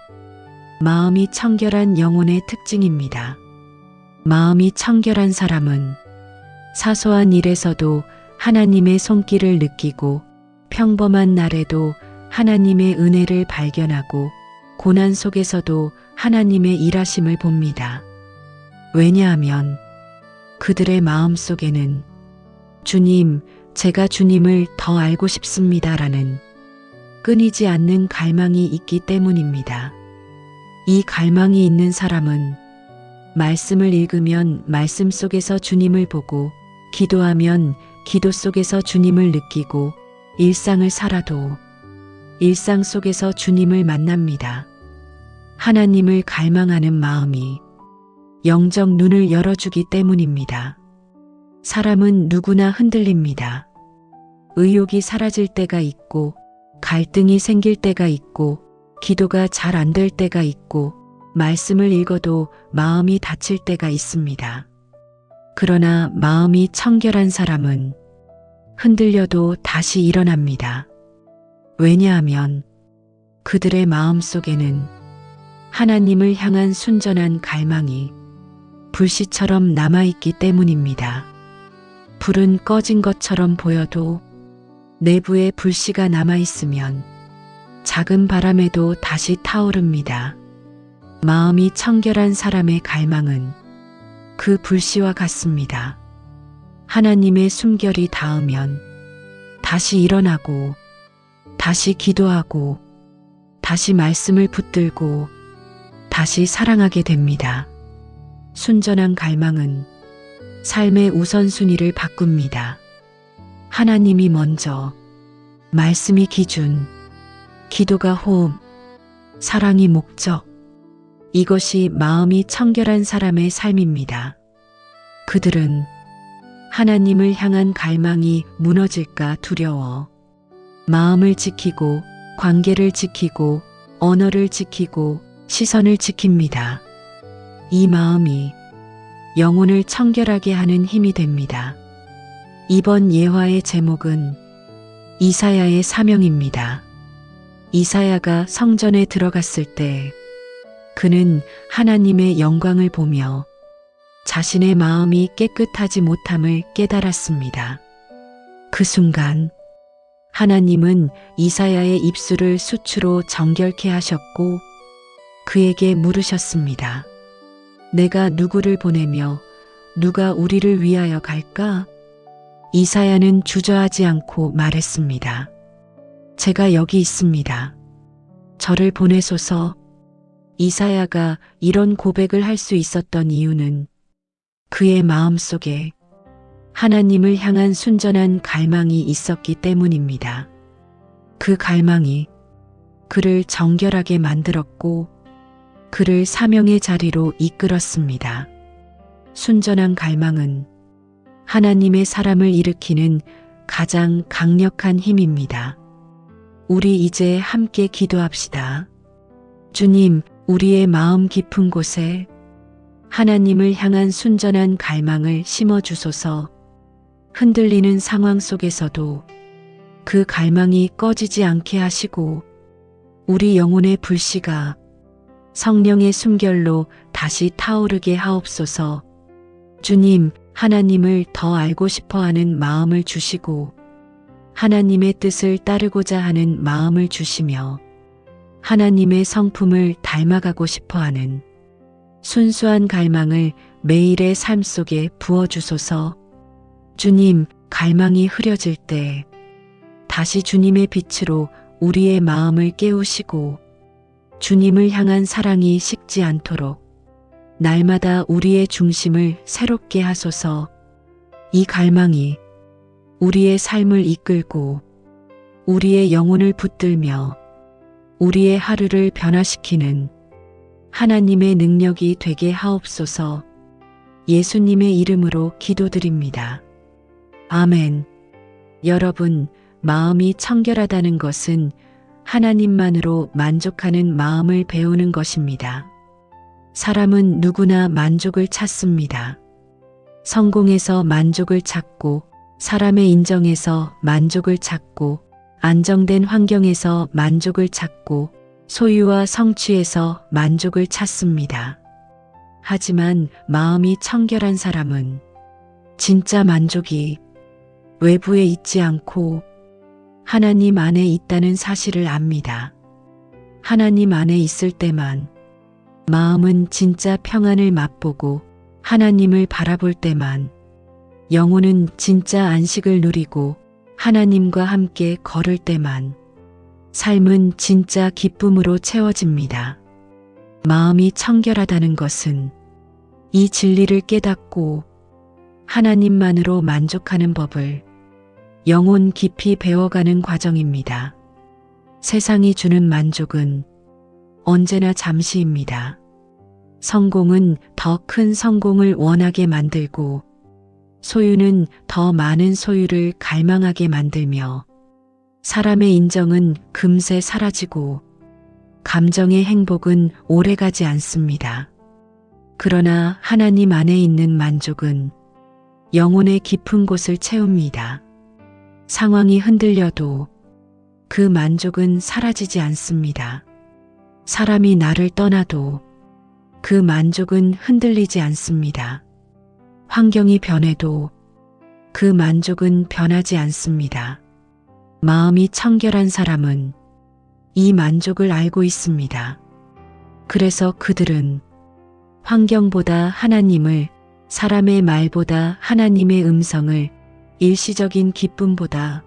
마음이 청결한 영혼의 특징입니다. 마음이 청결한 사람은 사소한 일에서도 하나님의 손길을 느끼고 평범한 날에도 하나님의 은혜를 발견하고 고난 속에서도 하나님의 일하심을 봅니다. 왜냐하면 그들의 마음 속에는 주님, 제가 주님을 더 알고 싶습니다라는 끊이지 않는 갈망이 있기 때문입니다. 이 갈망이 있는 사람은 말씀을 읽으면 말씀 속에서 주님을 보고 기도하면 기도 속에서 주님을 느끼고 일상을 살아도 일상 속에서 주님을 만납니다. 하나님을 갈망하는 마음이 영적 눈을 열어주기 때문입니다. 사람은 누구나 흔들립니다. 의욕이 사라질 때가 있고 갈등이 생길 때가 있고 기도가 잘 안 될 때가 있고 말씀을 읽어도 마음이 다칠 때가 있습니다. 그러나 마음이 청결한 사람은 흔들려도 다시 일어납니다. 왜냐하면 그들의 마음 속에는 하나님을 향한 순전한 갈망이 불씨처럼 남아있기 때문입니다. 불은 꺼진 것처럼 보여도 내부에 불씨가 남아있으면 작은 바람에도 다시 타오릅니다. 마음이 청결한 사람의 갈망은 그 불씨와 같습니다. 하나님의 숨결이 닿으면 다시 일어나고 다시 기도하고 다시 말씀을 붙들고 다시 사랑하게 됩니다. 순전한 갈망은 삶의 우선순위를 바꿉니다. 하나님이 먼저, 말씀이 기준, 기도가 호흡, 사랑이 목적. 이것이 마음이 청결한 사람의 삶입니다. 그들은 하나님을 향한 갈망이 무너질까 두려워 마음을 지키고 관계를 지키고 언어를 지키고 시선을 지킵니다. 이 마음이 영혼을 청결하게 하는 힘이 됩니다. 이번 예화의 제목은 이사야의 사명입니다. 이사야가 성전에 들어갔을 때 그는 하나님의 영광을 보며 자신의 마음이 깨끗하지 못함을 깨달았습니다. 그 순간 하나님은 이사야의 입술을 수치로 정결케 하셨고 그에게 물으셨습니다. 내가 누구를 보내며 누가 우리를 위하여 갈까? 이사야는 주저하지 않고 말했습니다. 제가 여기 있습니다. 저를 보내소서. 이사야가 이런 고백을 할 수 있었던 이유는 그의 마음속에 하나님을 향한 순전한 갈망이 있었기 때문입니다. 그 갈망이 그를 정결하게 만들었고 그를 사명의 자리로 이끌었습니다. 순전한 갈망은 하나님의 사람을 일으키는 가장 강력한 힘입니다. 우리 이제 함께 기도합시다. 주님, 우리의 마음 깊은 곳에 하나님을 향한 순전한 갈망을 심어 주소서. 흔들리는 상황 속에서도 그 갈망이 꺼지지 않게 하시고 우리 영혼의 불씨가 성령의 숨결로 다시 타오르게 하옵소서. 주님, 하나님을 더 알고 싶어 하는 마음을 주시고 하나님의 뜻을 따르고자 하는 마음을 주시며 하나님의 성품을 닮아가고 싶어 하는 순수한 갈망을 매일의 삶 속에 부어주소서. 주님, 갈망이 흐려질 때 다시 주님의 빛으로 우리의 마음을 깨우시고 주님을 향한 사랑이 식지 않도록 날마다 우리의 중심을 새롭게 하소서. 이 갈망이 우리의 삶을 이끌고 우리의 영혼을 붙들며 우리의 하루를 변화시키는 하나님의 능력이 되게 하옵소서. 예수님의 이름으로 기도드립니다. 아멘. 여러분, 마음이 청결하다는 것은 하나님만으로 만족하는 마음을 배우는 것입니다. 사람은 누구나 만족을 찾습니다. 성공에서 만족을 찾고 사람의 인정에서 만족을 찾고 안정된 환경에서 만족을 찾고 소유와 성취에서 만족을 찾습니다. 하지만 마음이 청결한 사람은 진짜 만족이 외부에 있지 않고 하나님 안에 있다는 사실을 압니다. 하나님 안에 있을 때만 마음은 진짜 평안을 맛보고 하나님을 바라볼 때만 영혼은 진짜 안식을 누리고 하나님과 함께 걸을 때만 삶은 진짜 기쁨으로 채워집니다. 마음이 청결하다는 것은 이 진리를 깨닫고 하나님만으로 만족하는 법을 영혼 깊이 배워가는 과정입니다. 세상이 주는 만족은 언제나 잠시입니다. 성공은 더 큰 성공을 원하게 만들고 소유는 더 많은 소유를 갈망하게 만들며 사람의 인정은 금세 사라지고 감정의 행복은 오래가지 않습니다. 그러나 하나님 안에 있는 만족은 영혼의 깊은 곳을 채웁니다. 상황이 흔들려도 그 만족은 사라지지 않습니다. 사람이 나를 떠나도 그 만족은 흔들리지 않습니다. 환경이 변해도 그 만족은 변하지 않습니다. 마음이 청결한 사람은 이 만족을 알고 있습니다. 그래서 그들은 환경보다 하나님을, 사람의 말보다 하나님의 음성을, 일시적인 기쁨보다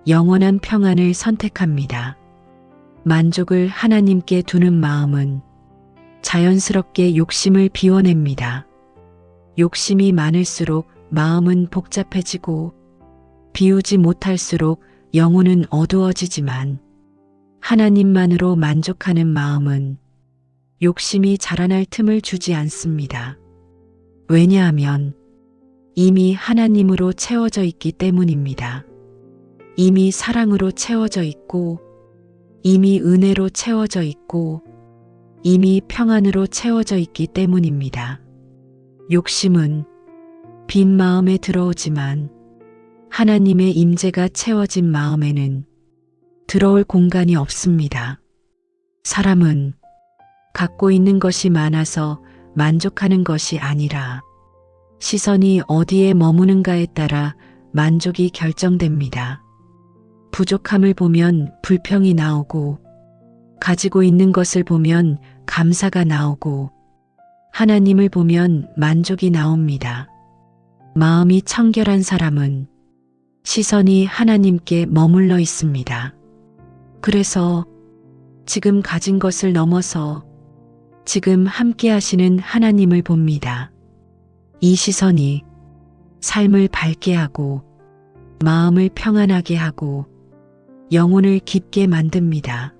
영원한 평안을 선택합니다. 만족을 하나님께 두는 마음은 자연스럽게 욕심을 비워냅니다. 욕심이 많을수록 마음은 복잡해지고 비우지 못할수록 영혼은 어두워지지만 하나님만으로 만족하는 마음은 욕심이 자라날 틈을 주지 않습니다. 왜냐하면 이미 하나님으로 채워져 있기 때문입니다. 이미 사랑으로 채워져 있고 이미 은혜로 채워져 있고 이미 평안으로 채워져 있기 때문입니다. 욕심은 빈 마음에 들어오지만 하나님의 임재가 채워진 마음에는 들어올 공간이 없습니다. 사람은 갖고 있는 것이 많아서 만족하는 것이 아니라 시선이 어디에 머무는가에 따라 만족이 결정됩니다. 부족함을 보면 불평이 나오고 가지고 있는 것을 보면 감사가 나오고 하나님을 보면 만족이 나옵니다. 마음이 청결한 사람은 시선이 하나님께 머물러 있습니다. 그래서 지금 가진 것을 넘어서 지금 함께 하시는 하나님을 봅니다. 이 시선이 삶을 밝게 하고 마음을 평안하게 하고 영혼을 깊게 만듭니다.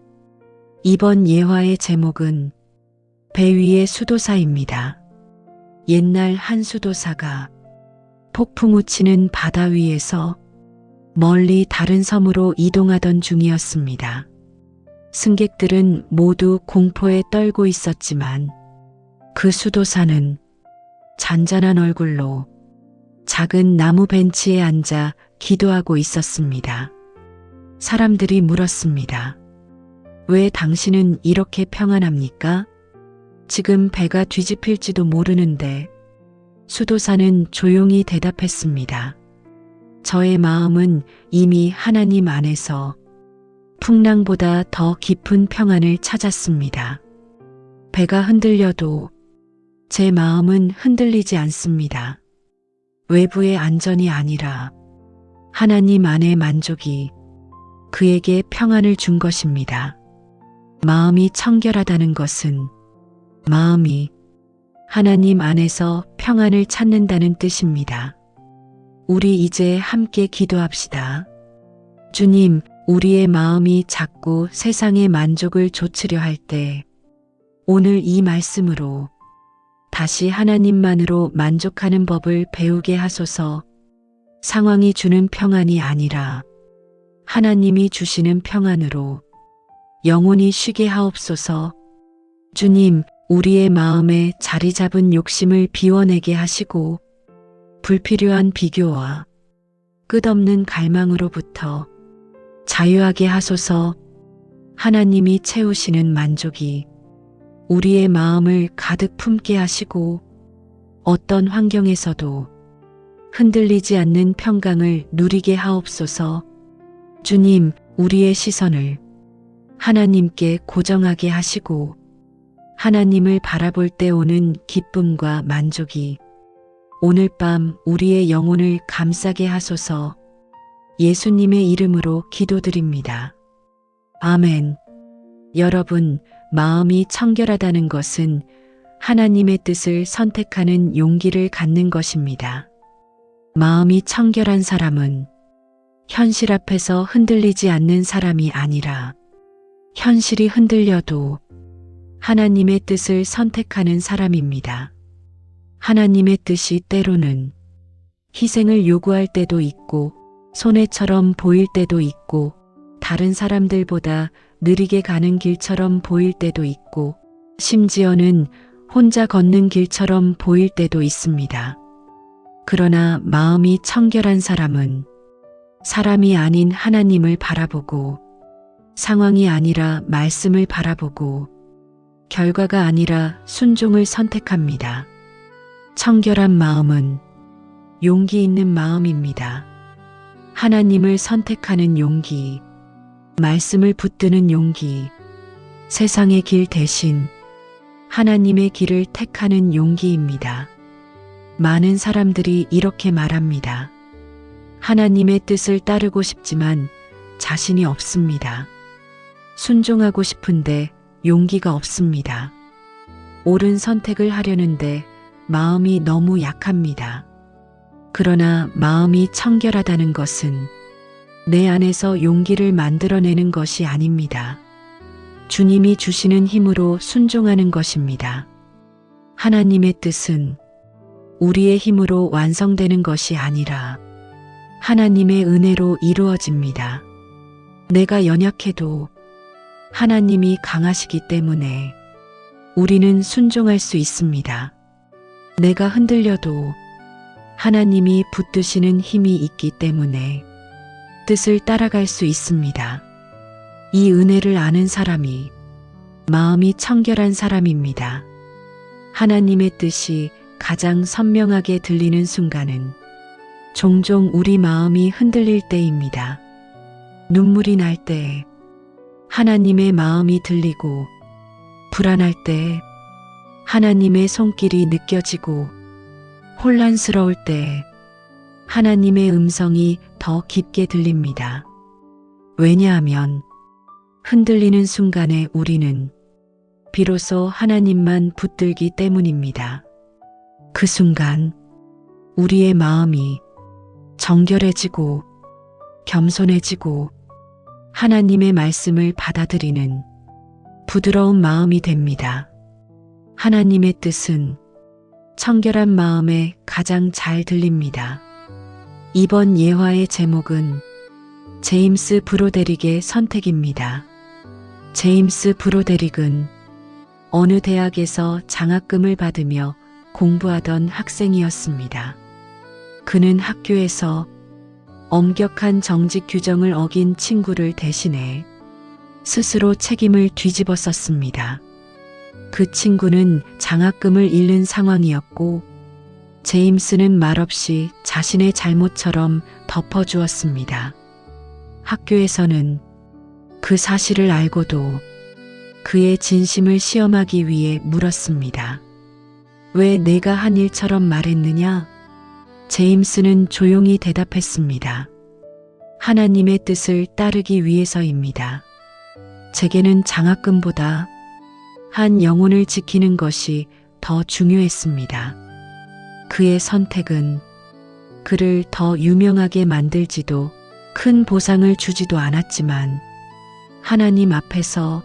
이번 예화의 제목은 배 위의 수도사입니다. 옛날 한 수도사가 폭풍 우치는 바다 위에서 멀리 다른 섬으로 이동하던 중이었습니다. 승객들은 모두 공포에 떨고 있었지만 그 수도사는 잔잔한 얼굴로 작은 나무 벤치에 앉아 기도하고 있었습니다. 사람들이 물었습니다. 왜 당신은 이렇게 평안합니까? 지금 배가 뒤집힐지도 모르는데. 수도사는 조용히 대답했습니다. 저의 마음은 이미 하나님 안에서 풍랑보다 더 깊은 평안을 찾았습니다. 배가 흔들려도 제 마음은 흔들리지 않습니다. 외부의 안전이 아니라 하나님 안의 만족이 그에게 평안을 준 것입니다. 마음이 청결하다는 것은 마음이 하나님 안에서 평안을 찾는다는 뜻입니다. 우리 이제 함께 기도합시다. 주님, 우리의 마음이 자꾸 세상의 만족을 좇으려 할 때 오늘 이 말씀으로 다시 하나님만으로 만족하는 법을 배우게 하소서. 상황이 주는 평안이 아니라 하나님이 주시는 평안으로 영원히 쉬게 하옵소서. 주님, 우리의 마음에 자리 잡은 욕심을 비워내게 하시고 불필요한 비교와 끝없는 갈망으로부터 자유하게 하소서. 하나님이 채우시는 만족이 우리의 마음을 가득 품게 하시고 어떤 환경에서도 흔들리지 않는 평강을 누리게 하옵소서. 주님, 우리의 시선을 하나님께 고정하게 하시고 하나님을 바라볼 때 오는 기쁨과 만족이 오늘 밤 우리의 영혼을 감싸게 하소서. 예수님의 이름으로 기도드립니다. 아멘. 여러분, 마음이 청결하다는 것은 하나님의 뜻을 선택하는 용기를 갖는 것입니다. 마음이 청결한 사람은 현실 앞에서 흔들리지 않는 사람이 아니라 현실이 흔들려도 하나님의 뜻을 선택하는 사람입니다. 하나님의 뜻이 때로는 희생을 요구할 때도 있고 손해처럼 보일 때도 있고 다른 사람들보다 느리게 가는 길처럼 보일 때도 있고 심지어는 혼자 걷는 길처럼 보일 때도 있습니다. 그러나 마음이 청결한 사람은 사람이 아닌 하나님을 바라보고 상황이 아니라 말씀을 바라보고 결과가 아니라 순종을 선택합니다. 청결한 마음은 용기 있는 마음입니다. 하나님을 선택하는 용기, 말씀을 붙드는 용기, 세상의 길 대신 하나님의 길을 택하는 용기입니다. 많은 사람들이 이렇게 말합니다. 하나님의 뜻을 따르고 싶지만 자신이 없습니다. 순종하고 싶은데 용기가 없습니다. 옳은 선택을 하려는데 마음이 너무 약합니다. 그러나 마음이 청결하다는 것은 내 안에서 용기를 만들어내는 것이 아닙니다. 주님이 주시는 힘으로 순종하는 것입니다. 하나님의 뜻은 우리의 힘으로 완성되는 것이 아니라 하나님의 은혜로 이루어집니다. 내가 연약해도 하나님이 강하시기 때문에 우리는 순종할 수 있습니다. 내가 흔들려도 하나님이 붙드시는 힘이 있기 때문에 뜻을 따라갈 수 있습니다. 이 은혜를 아는 사람이 마음이 청결한 사람입니다. 하나님의 뜻이 가장 선명하게 들리는 순간은 종종 우리 마음이 흔들릴 때입니다. 눈물이 날 때, 하나님의 마음이 들리고, 불안할 때, 하나님의 손길이 느껴지고, 혼란스러울 때, 하나님의 음성이 더 깊게 들립니다. 왜냐하면 흔들리는 순간에 우리는 비로소 하나님만 붙들기 때문입니다. 그 순간 우리의 마음이 정결해지고 겸손해지고 하나님의 말씀을 받아들이는 부드러운 마음이 됩니다. 하나님의 뜻은 청결한 마음에 가장 잘 들립니다. 이번 예화의 제목은 제임스 브로데릭의 선택입니다. 제임스 브로데릭은 어느 대학에서 장학금을 받으며 공부하던 학생이었습니다. 그는 학교에서 엄격한 정직 규정을 어긴 친구를 대신해 스스로 책임을 뒤집어 썼습니다. 그 친구는 장학금을 잃는 상황이었고 제임스는 말없이 자신의 잘못처럼 덮어주었습니다. 학교에서는 그 사실을 알고도 그의 진심을 시험하기 위해 물었습니다. 왜 내가 한 일처럼 말했느냐? 제임스는 조용히 대답했습니다. 하나님의 뜻을 따르기 위해서입니다. 제게는 장학금보다 한 영혼을 지키는 것이 더 중요했습니다. 그의 선택은 그를 더 유명하게 만들지도 큰 보상을 주지도 않았지만 하나님 앞에서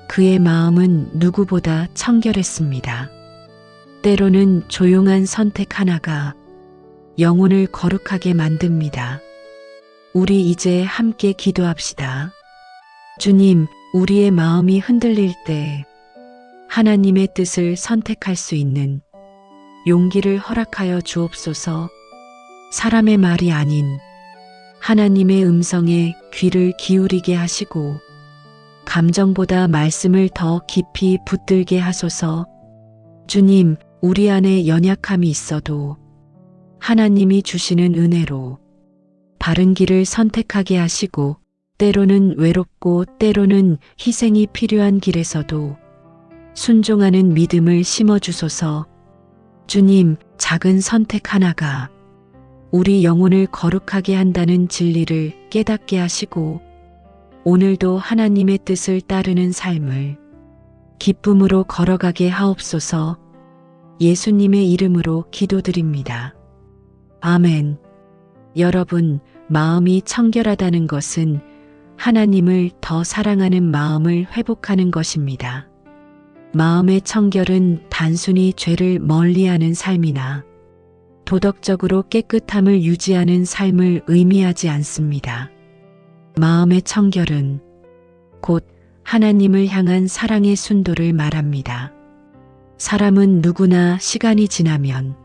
그의 마음은 누구보다 청결했습니다. 때로는 조용한 선택 하나가 영혼을 거룩하게 만듭니다. 우리 이제 함께 기도합시다. 주님, 우리의 마음이 흔들릴 때 하나님의 뜻을 선택할 수 있는 용기를 허락하여 주옵소서. 사람의 말이 아닌 하나님의 음성에 귀를 기울이게 하시고 감정보다 말씀을 더 깊이 붙들게 하소서. 주님, 우리 안에 연약함이 있어도 하나님이 주시는 은혜로 바른 길을 선택하게 하시고 때로는 외롭고 때로는 희생이 필요한 길에서도 순종하는 믿음을 심어주소서. 주님, 작은 선택 하나가 우리 영혼을 거룩하게 한다는 진리를 깨닫게 하시고 오늘도 하나님의 뜻을 따르는 삶을 기쁨으로 걸어가게 하옵소서. 예수님의 이름으로 기도드립니다. 아멘. 여러분, 마음이 청결하다는 것은 하나님을 더 사랑하는 마음을 회복하는 것입니다. 마음의 청결은 단순히 죄를 멀리하는 삶이나 도덕적으로 깨끗함을 유지하는 삶을 의미하지 않습니다. 마음의 청결은 곧 하나님을 향한 사랑의 순도를 말합니다. 사람은 누구나 시간이 지나면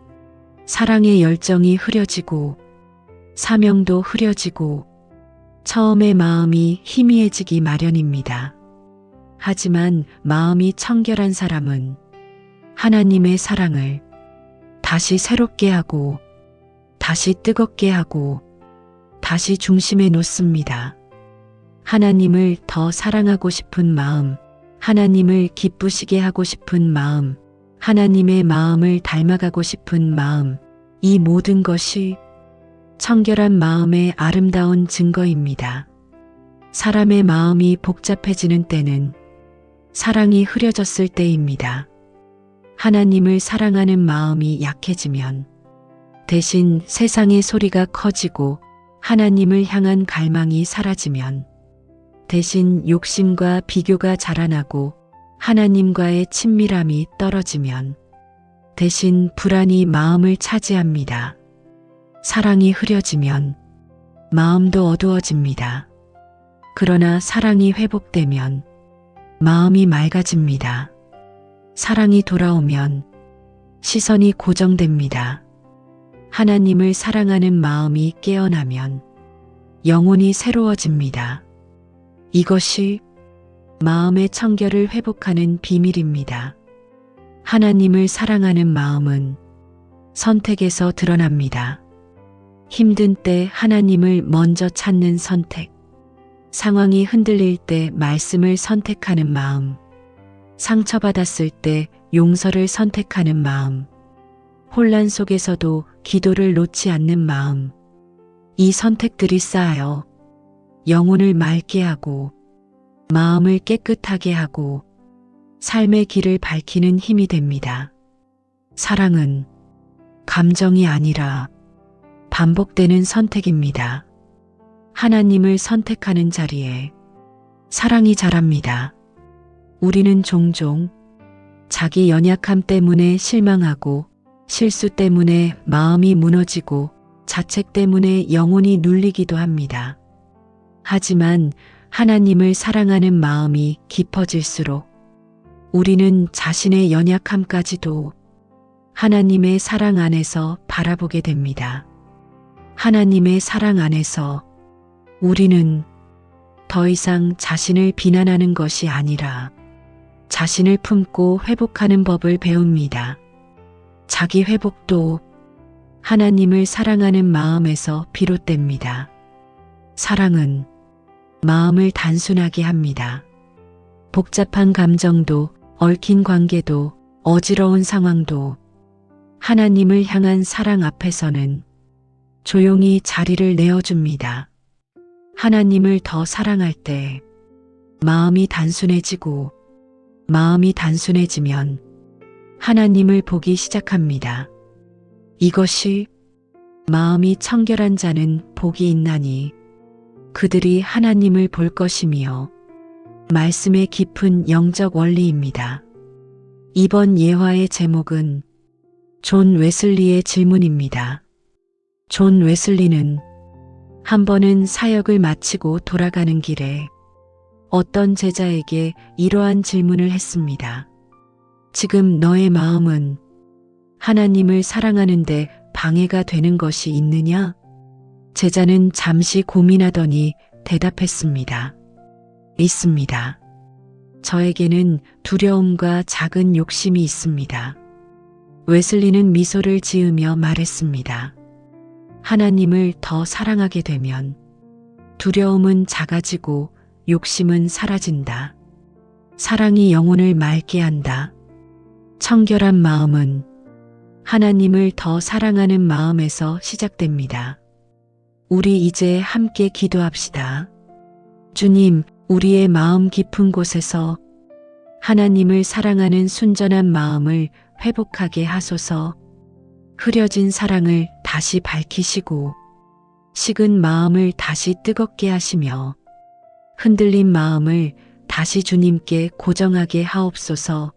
사랑의 열정이 흐려지고 사명도 흐려지고 처음의 마음이 희미해지기 마련입니다. 하지만 마음이 청결한 사람은 하나님의 사랑을 다시 새롭게 하고 다시 뜨겁게 하고 다시 중심에 놓습니다. 하나님을 더 사랑하고 싶은 마음, 하나님을 기쁘시게 하고 싶은 마음, 하나님의 마음을 닮아가고 싶은 마음, 이 모든 것이 청결한 마음의 아름다운 증거입니다. 사람의 마음이 복잡해지는 때는 사랑이 흐려졌을 때입니다. 하나님을 사랑하는 마음이 약해지면 대신 세상의 소리가 커지고 하나님을 향한 갈망이 사라지면 대신 욕심과 비교가 자라나고 하나님과의 친밀함이 떨어지면 대신 불안이 마음을 차지합니다. 사랑이 흐려지면 마음도 어두워집니다. 그러나 사랑이 회복되면 마음이 맑아집니다. 사랑이 돌아오면 시선이 고정됩니다. 하나님을 사랑하는 마음이 깨어나면 영혼이 새로워집니다. 이것이 마음의 청결을 회복하는 비밀입니다. 하나님을 사랑하는 마음은 선택에서 드러납니다. 힘든 때 하나님을 먼저 찾는 선택, 상황이 흔들릴 때 말씀을 선택하는 마음, 상처받았을 때 용서를 선택하는 마음, 혼란 속에서도 기도를 놓지 않는 마음, 이 선택들이 쌓여 영혼을 맑게 하고 마음을 깨끗하게 하고 삶의 길을 밝히는 힘이 됩니다. 사랑은 감정이 아니라 반복되는 선택입니다. 하나님을 선택하는 자리에 사랑이 자랍니다. 우리는 종종 자기 연약함 때문에 실망하고 실수 때문에 마음이 무너지고 자책 때문에 영혼이 눌리기도 합니다. 하지만 하나님을 사랑하는 마음이 깊어질수록 우리는 자신의 연약함까지도 하나님의 사랑 안에서 바라보게 됩니다. 하나님의 사랑 안에서 우리는 더 이상 자신을 비난하는 것이 아니라 자신을 품고 회복하는 법을 배웁니다. 자기 회복도 하나님을 사랑하는 마음에서 비롯됩니다. 사랑은 마음을 단순하게 합니다. 복잡한 감정도 얽힌 관계도 어지러운 상황도 하나님을 향한 사랑 앞에서는 조용히 자리를 내어줍니다. 하나님을 더 사랑할 때 마음이 단순해지고 마음이 단순해지면 하나님을 보기 시작합니다. 이것이 마음이 청결한 자는 복이 있나니 그들이 하나님을 볼 것이며 말씀의 깊은 영적 원리입니다. 이번 예화의 제목은 존 웨슬리의 질문입니다. 존 웨슬리는 한 번은 사역을 마치고 돌아가는 길에 어떤 제자에게 이러한 질문을 했습니다. 지금 너의 마음은 하나님을 사랑하는데 방해가 되는 것이 있느냐? 제자는 잠시 고민하더니 대답했습니다. 있습니다. 저에게는 두려움과 작은 욕심이 있습니다. 웨슬리는 미소를 지으며 말했습니다. 하나님을 더 사랑하게 되면 두려움은 작아지고 욕심은 사라진다. 사랑이 영혼을 맑게 한다. 청결한 마음은 하나님을 더 사랑하는 마음에서 시작됩니다. 우리 이제 함께 기도합시다. 주님, 우리의 마음 깊은 곳에서 하나님을 사랑하는 순전한 마음을 회복하게 하소서. 흐려진 사랑을 다시 밝히시고 식은 마음을 다시 뜨겁게 하시며 흔들린 마음을 다시 주님께 고정하게 하옵소서.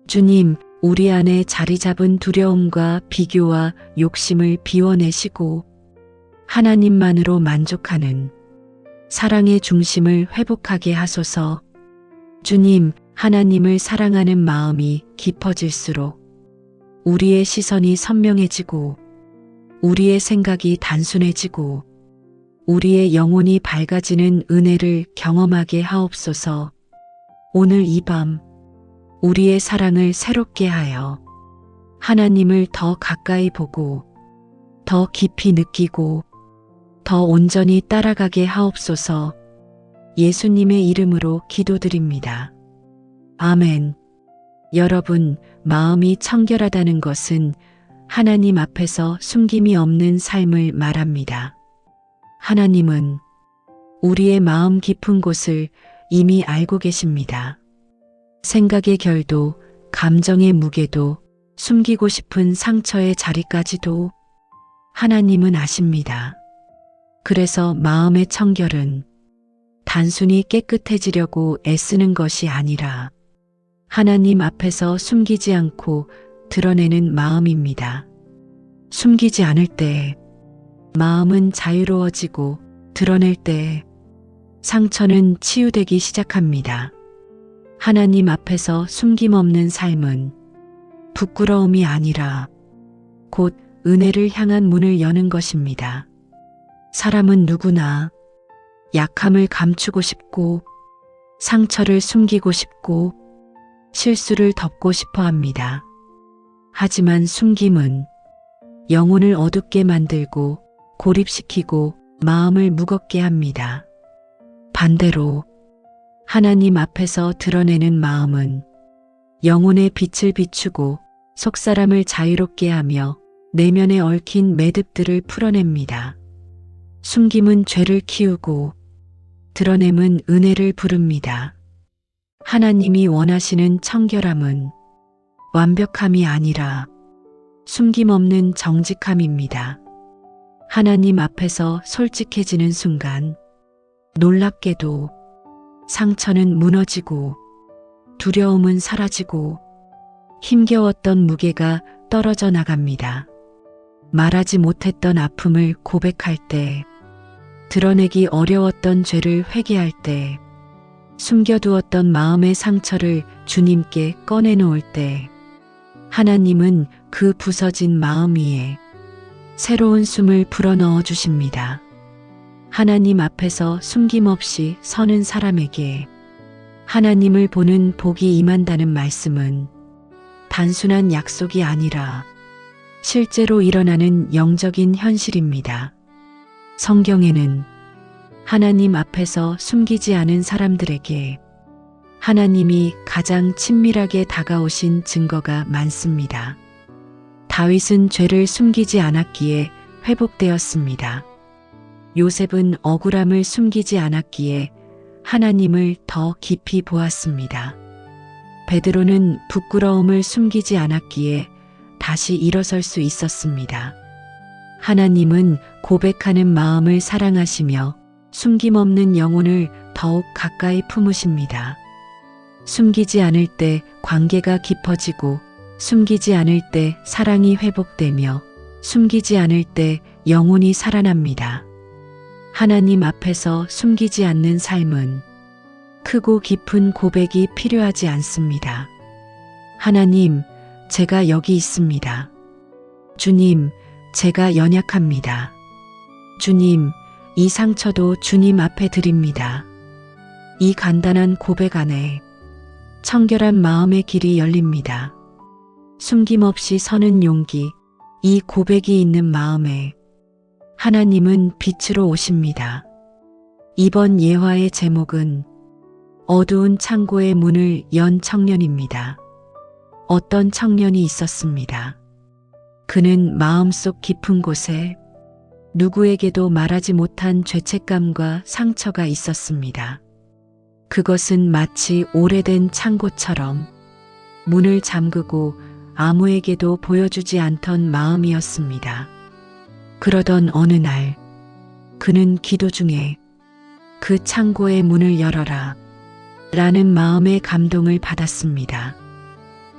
주님, 우리 안에 자리 잡은 두려움과 비교와 욕심을 비워내시고 하나님만으로 만족하는 사랑의 중심을 회복하게 하소서. 주님, 하나님을 사랑하는 마음이 깊어질수록 우리의 시선이 선명해지고 우리의 생각이 단순해지고 우리의 영혼이 밝아지는 은혜를 경험하게 하옵소서. 오늘 이 밤 우리의 사랑을 새롭게 하여 하나님을 더 가까이 보고 더 깊이 느끼고 더 온전히 따라가게 하옵소서. 예수님의 이름으로 기도드립니다. 아멘. 여러분, 마음이 청결하다는 것은 하나님 앞에서 숨김이 없는 삶을 말합니다. 하나님은 우리의 마음 깊은 곳을 이미 알고 계십니다. 생각의 결도, 감정의 무게도, 숨기고 싶은 상처의 자리까지도 하나님은 아십니다. 그래서 마음의 청결은 단순히 깨끗해지려고 애쓰는 것이 아니라 하나님 앞에서 숨기지 않고 드러내는 마음입니다. 숨기지 않을 때 마음은 자유로워지고 드러낼 때 상처는 치유되기 시작합니다. 하나님 앞에서 숨김없는 삶은 부끄러움이 아니라 곧 은혜를 향한 문을 여는 것입니다. 사람은 누구나 약함을 감추고 싶고 상처를 숨기고 싶고 실수를 덮고 싶어 합니다. 하지만 숨김은 영혼을 어둡게 만들고 고립시키고 마음을 무겁게 합니다. 반대로 하나님 앞에서 드러내는 마음은 영혼의 빛을 비추고 속사람을 자유롭게 하며 내면에 얽힌 매듭들을 풀어냅니다. 숨김은 죄를 키우고 드러냄은 은혜를 부릅니다. 하나님이 원하시는 청결함은 완벽함이 아니라 숨김없는 정직함입니다. 하나님 앞에서 솔직해지는 순간 놀랍게도 상처는 무너지고 두려움은 사라지고 힘겨웠던 무게가 떨어져 나갑니다. 말하지 못했던 아픔을 고백할 때, 드러내기 어려웠던 죄를 회개할 때, 숨겨두었던 마음의 상처를 주님께 꺼내놓을 때, 하나님은 그 부서진 마음 위에 새로운 숨을 불어넣어 주십니다. 하나님 앞에서 숨김없이 서는 사람에게 하나님을 보는 복이 임한다는 말씀은 단순한 약속이 아니라 실제로 일어나는 영적인 현실입니다. 성경에는 하나님 앞에서 숨기지 않은 사람들에게 하나님이 가장 친밀하게 다가오신 증거가 많습니다. 다윗은 죄를 숨기지 않았기에 회복되었습니다. 요셉은 억울함을 숨기지 않았기에 하나님을 더 깊이 보았습니다. 베드로는 부끄러움을 숨기지 않았기에 다시 일어설 수 있었습니다. 하나님은 고백하는 마음을 사랑하시며 숨김없는 영혼을 더욱 가까이 품으십니다. 숨기지 않을 때 관계가 깊어지고 숨기지 않을 때 사랑이 회복되며 숨기지 않을 때 영혼이 살아납니다. 하나님 앞에서 숨기지 않는 삶은 크고 깊은 고백이 필요하지 않습니다. 하나님, 제가 여기 있습니다. 주님, 제가 연약합니다. 주님, 이 상처도 주님 앞에 드립니다. 이 간단한 고백 안에 청결한 마음의 길이 열립니다. 숨김없이 서는 용기, 이 고백이 있는 마음에 하나님은 빛으로 오십니다. 이번 예화의 제목은 어두운 창고의 문을 연 청년입니다. 어떤 청년이 있었습니다. 그는 마음속 깊은 곳에 누구에게도 말하지 못한 죄책감과 상처가 있었습니다. 그것은 마치 오래된 창고처럼 문을 잠그고 아무에게도 보여주지 않던 마음이었습니다. 그러던 어느 날, 그는 기도 중에 그 창고의 문을 열어라 라는 마음의 감동을 받았습니다.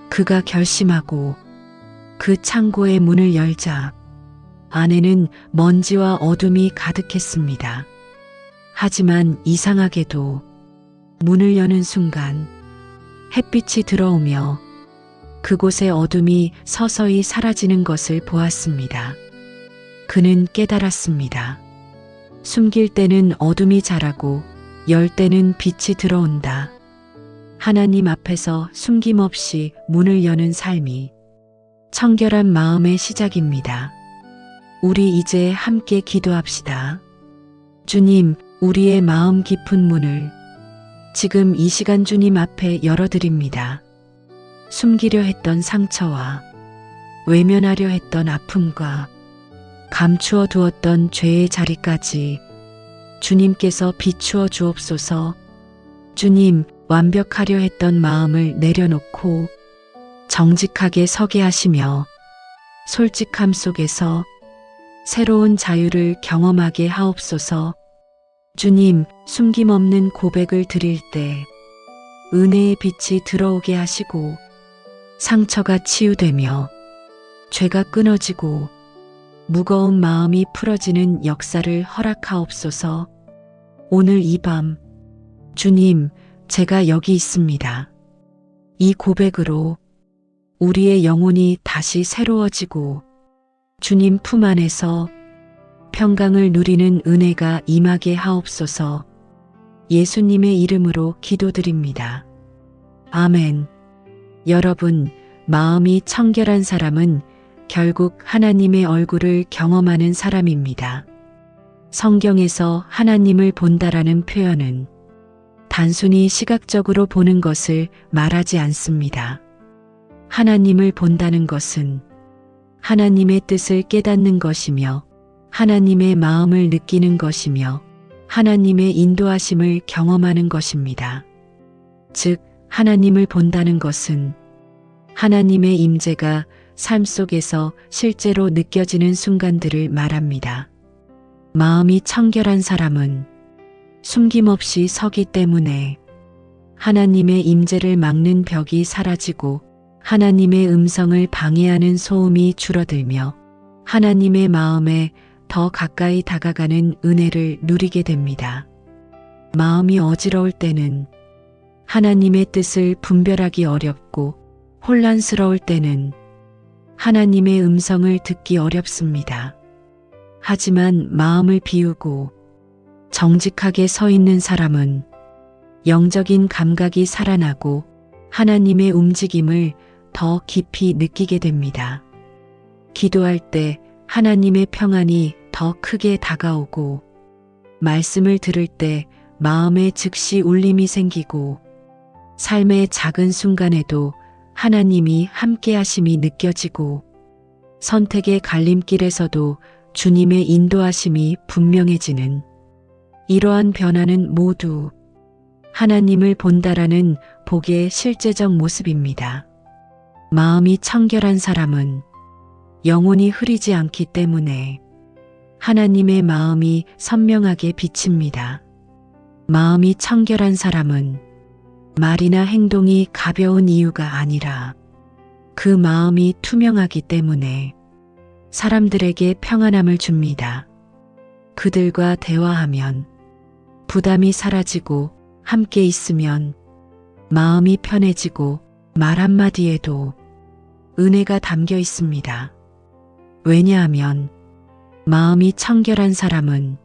그가 결심하고 그 창고의 문을 열자 안에는 먼지와 어둠이 가득했습니다. 하지만 이상하게도 문을 여는 순간 햇빛이 들어오며 그곳의 어둠이 서서히 사라지는 것을 보았습니다. 그는 깨달았습니다. 숨길 때는 어둠이 자라고 열 때는 빛이 들어온다. 하나님 앞에서 숨김없이 문을 여는 삶이 청결한 마음의 시작입니다. 우리 이제 함께 기도합시다. 주님, 우리의 마음 깊은 문을 지금 이 시간 주님 앞에 열어드립니다. 숨기려 했던 상처와 외면하려 했던 아픔과 감추어 두었던 죄의 자리까지 주님께서 비추어 주옵소서. 주님, 완벽하려 했던 마음을 내려놓고 정직하게 서게 하시며 솔직함 속에서 새로운 자유를 경험하게 하옵소서. 주님, 숨김없는 고백을 드릴 때 은혜의 빛이 들어오게 하시고 상처가 치유되며 죄가 끊어지고 무거운 마음이 풀어지는 역사를 허락하옵소서. 오늘 이 밤, 주님, 제가 여기 있습니다. 이 고백으로 우리의 영혼이 다시 새로워지고 주님 품 안에서 평강을 누리는 은혜가 임하게 하옵소서. 예수님의 이름으로 기도드립니다. 아멘. 여러분, 마음이 청결한 사람은 결국 하나님의 얼굴을 경험하는 사람입니다. 성경에서 하나님을 본다라는 표현은 단순히 시각적으로 보는 것을 말하지 않습니다. 하나님을 본다는 것은 하나님의 뜻을 깨닫는 것이며 하나님의 마음을 느끼는 것이며 하나님의 인도하심을 경험하는 것입니다. 즉, 하나님을 본다는 것은 하나님의 임재가 삶 속에서 실제로 느껴지는 순간들을 말합니다. 마음이 청결한 사람은 숨김없이 서기 때문에 하나님의 임재를 막는 벽이 사라지고 하나님의 음성을 방해하는 소음이 줄어들며 하나님의 마음에 더 가까이 다가가는 은혜를 누리게 됩니다. 마음이 어지러울 때는 하나님의 뜻을 분별하기 어렵고 혼란스러울 때는 하나님의 음성을 듣기 어렵습니다. 하지만 마음을 비우고 정직하게 서 있는 사람은 영적인 감각이 살아나고 하나님의 움직임을 더 깊이 느끼게 됩니다. 기도할 때 하나님의 평안이 더 크게 다가오고 말씀을 들을 때 마음에 즉시 울림이 생기고 삶의 작은 순간에도 하나님이 함께 하심이 느껴지고 선택의 갈림길에서도 주님의 인도하심이 분명해지는 이러한 변화는 모두 하나님을 본다라는 복의 실제적 모습입니다. 마음이 청결한 사람은 영혼이 흐리지 않기 때문에 하나님의 마음이 선명하게 비칩니다. 마음이 청결한 사람은 말이나 행동이 가벼운 이유가 아니라 그 마음이 투명하기 때문에 사람들에게 평안함을 줍니다. 그들과 대화하면 부담이 사라지고 함께 있으면 마음이 편해지고 말 한마디에도 은혜가 담겨 있습니다. 왜냐하면 마음이 청결한 사람은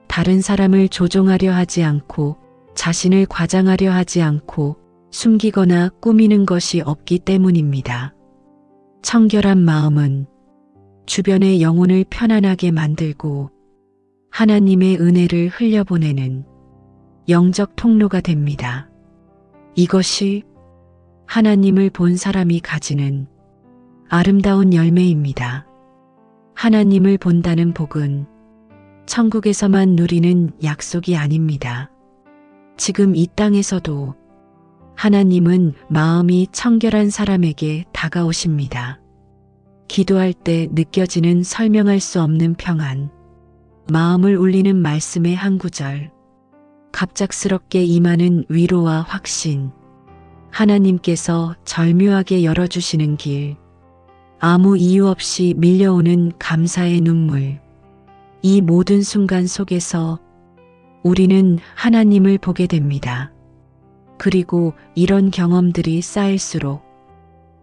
다른 사람을 조종하려 하지 않고 자신을 과장하려 하지 않고 숨기거나 꾸미는 것이 없기 때문입니다. 청결한 마음은 주변의 영혼을 편안하게 만들고 하나님의 은혜를 흘려보내는 영적 통로가 됩니다. 이것이 하나님을 본 사람이 가지는 아름다운 열매입니다. 하나님을 본다는 복은 천국에서만 누리는 약속이 아닙니다. 지금 이 땅에서도 하나님은 마음이 청결한 사람에게 다가오십니다. 기도할 때 느껴지는 설명할 수 없는 평안, 마음을 울리는 말씀의 한 구절, 갑작스럽게 임하는 위로와 확신, 하나님께서 절묘하게 열어주시는 길, 아무 이유 없이 밀려오는 감사의 눈물, 이 모든 순간 속에서 우리는 하나님을 보게 됩니다. 그리고 이런 경험들이 쌓일수록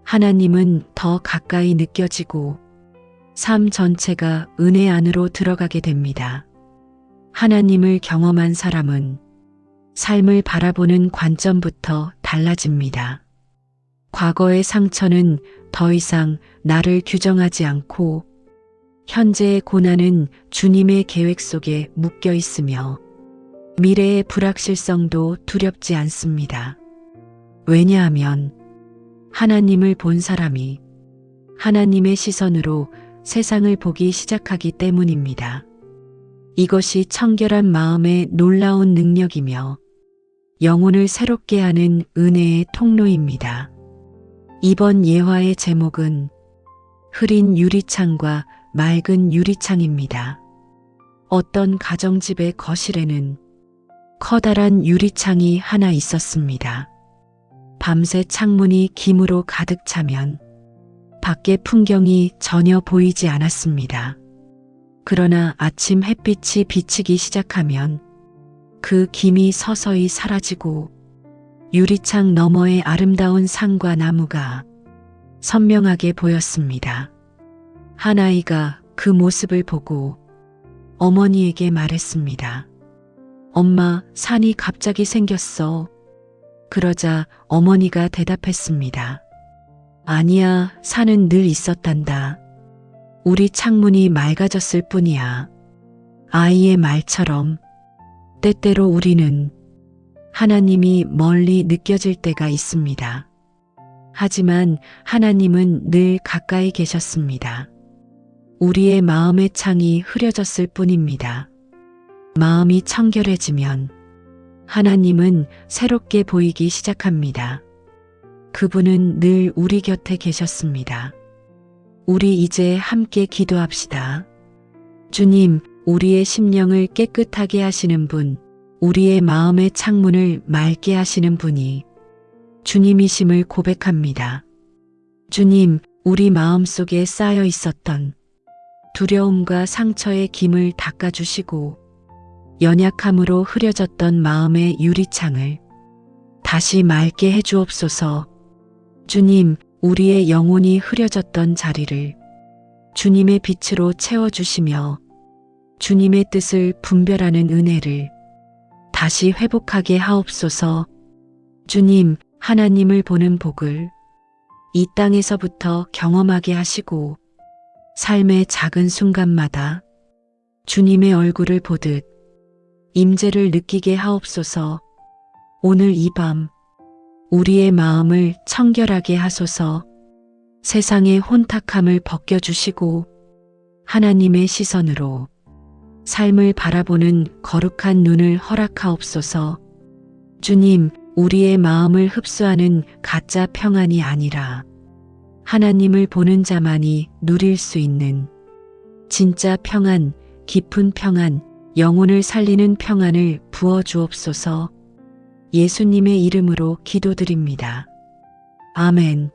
하나님은 더 가까이 느껴지고 삶 전체가 은혜 안으로 들어가게 됩니다. 하나님을 경험한 사람은 삶을 바라보는 관점부터 달라집니다. 과거의 상처는 더 이상 나를 규정하지 않고 현재의 고난은 주님의 계획 속에 묶여 있으며 미래의 불확실성도 두렵지 않습니다. 왜냐하면 하나님을 본 사람이 하나님의 시선으로 세상을 보기 시작하기 때문입니다. 이것이 청결한 마음의 놀라운 능력이며 영혼을 새롭게 하는 은혜의 통로입니다. 이번 예화의 제목은 흐린 유리창과 맑은 유리창입니다. 어떤 가정집의 거실에는 커다란 유리창이 하나 있었습니다. 밤새 창문이 김으로 가득 차면 밖의 풍경이 전혀 보이지 않았습니다. 그러나 아침 햇빛이 비치기 시작하면 그 김이 서서히 사라지고 유리창 너머의 아름다운 산과 나무가 선명하게 보였습니다. 한 아이가 그 모습을 보고 어머니에게 말했습니다. 엄마, 산이 갑자기 생겼어. 그러자 어머니가 대답했습니다. 아니야, 산은 늘 있었단다. 우리 창문이 맑아졌을 뿐이야. 아이의 말처럼 때때로 우리는 하나님이 멀리 느껴질 때가 있습니다. 하지만 하나님은 늘 가까이 계셨습니다. 우리의 마음의 창이 흐려졌을 뿐입니다. 마음이 청결해지면 하나님은 새롭게 보이기 시작합니다. 그분은 늘 우리 곁에 계셨습니다. 우리 이제 함께 기도합시다. 주님, 우리의 심령을 깨끗하게 하시는 분, 우리의 마음의 창문을 맑게 하시는 분이 주님이심을 고백합니다. 주님, 우리 마음속에 쌓여 있었던 두려움과 상처의 김을 닦아주시고 연약함으로 흐려졌던 마음의 유리창을 다시 맑게 해주옵소서. 주님, 우리의 영혼이 흐려졌던 자리를 주님의 빛으로 채워주시며 주님의 뜻을 분별하는 은혜를 다시 회복하게 하옵소서. 주님, 하나님을 보는 복을 이 땅에서부터 경험하게 하시고 삶의 작은 순간마다 주님의 얼굴을 보듯 임재를 느끼게 하옵소서. 오늘 이 밤 우리의 마음을 청결하게 하소서. 세상의 혼탁함을 벗겨주시고 하나님의 시선으로 삶을 바라보는 거룩한 눈을 허락하옵소서. 주님, 우리의 마음을 흡수하는 가짜 평안이 아니라 하나님을 보는 자만이 누릴 수 있는 진짜 평안, 깊은 평안, 영혼을 살리는 평안을 부어주옵소서. 예수님의 이름으로 기도드립니다. 아멘.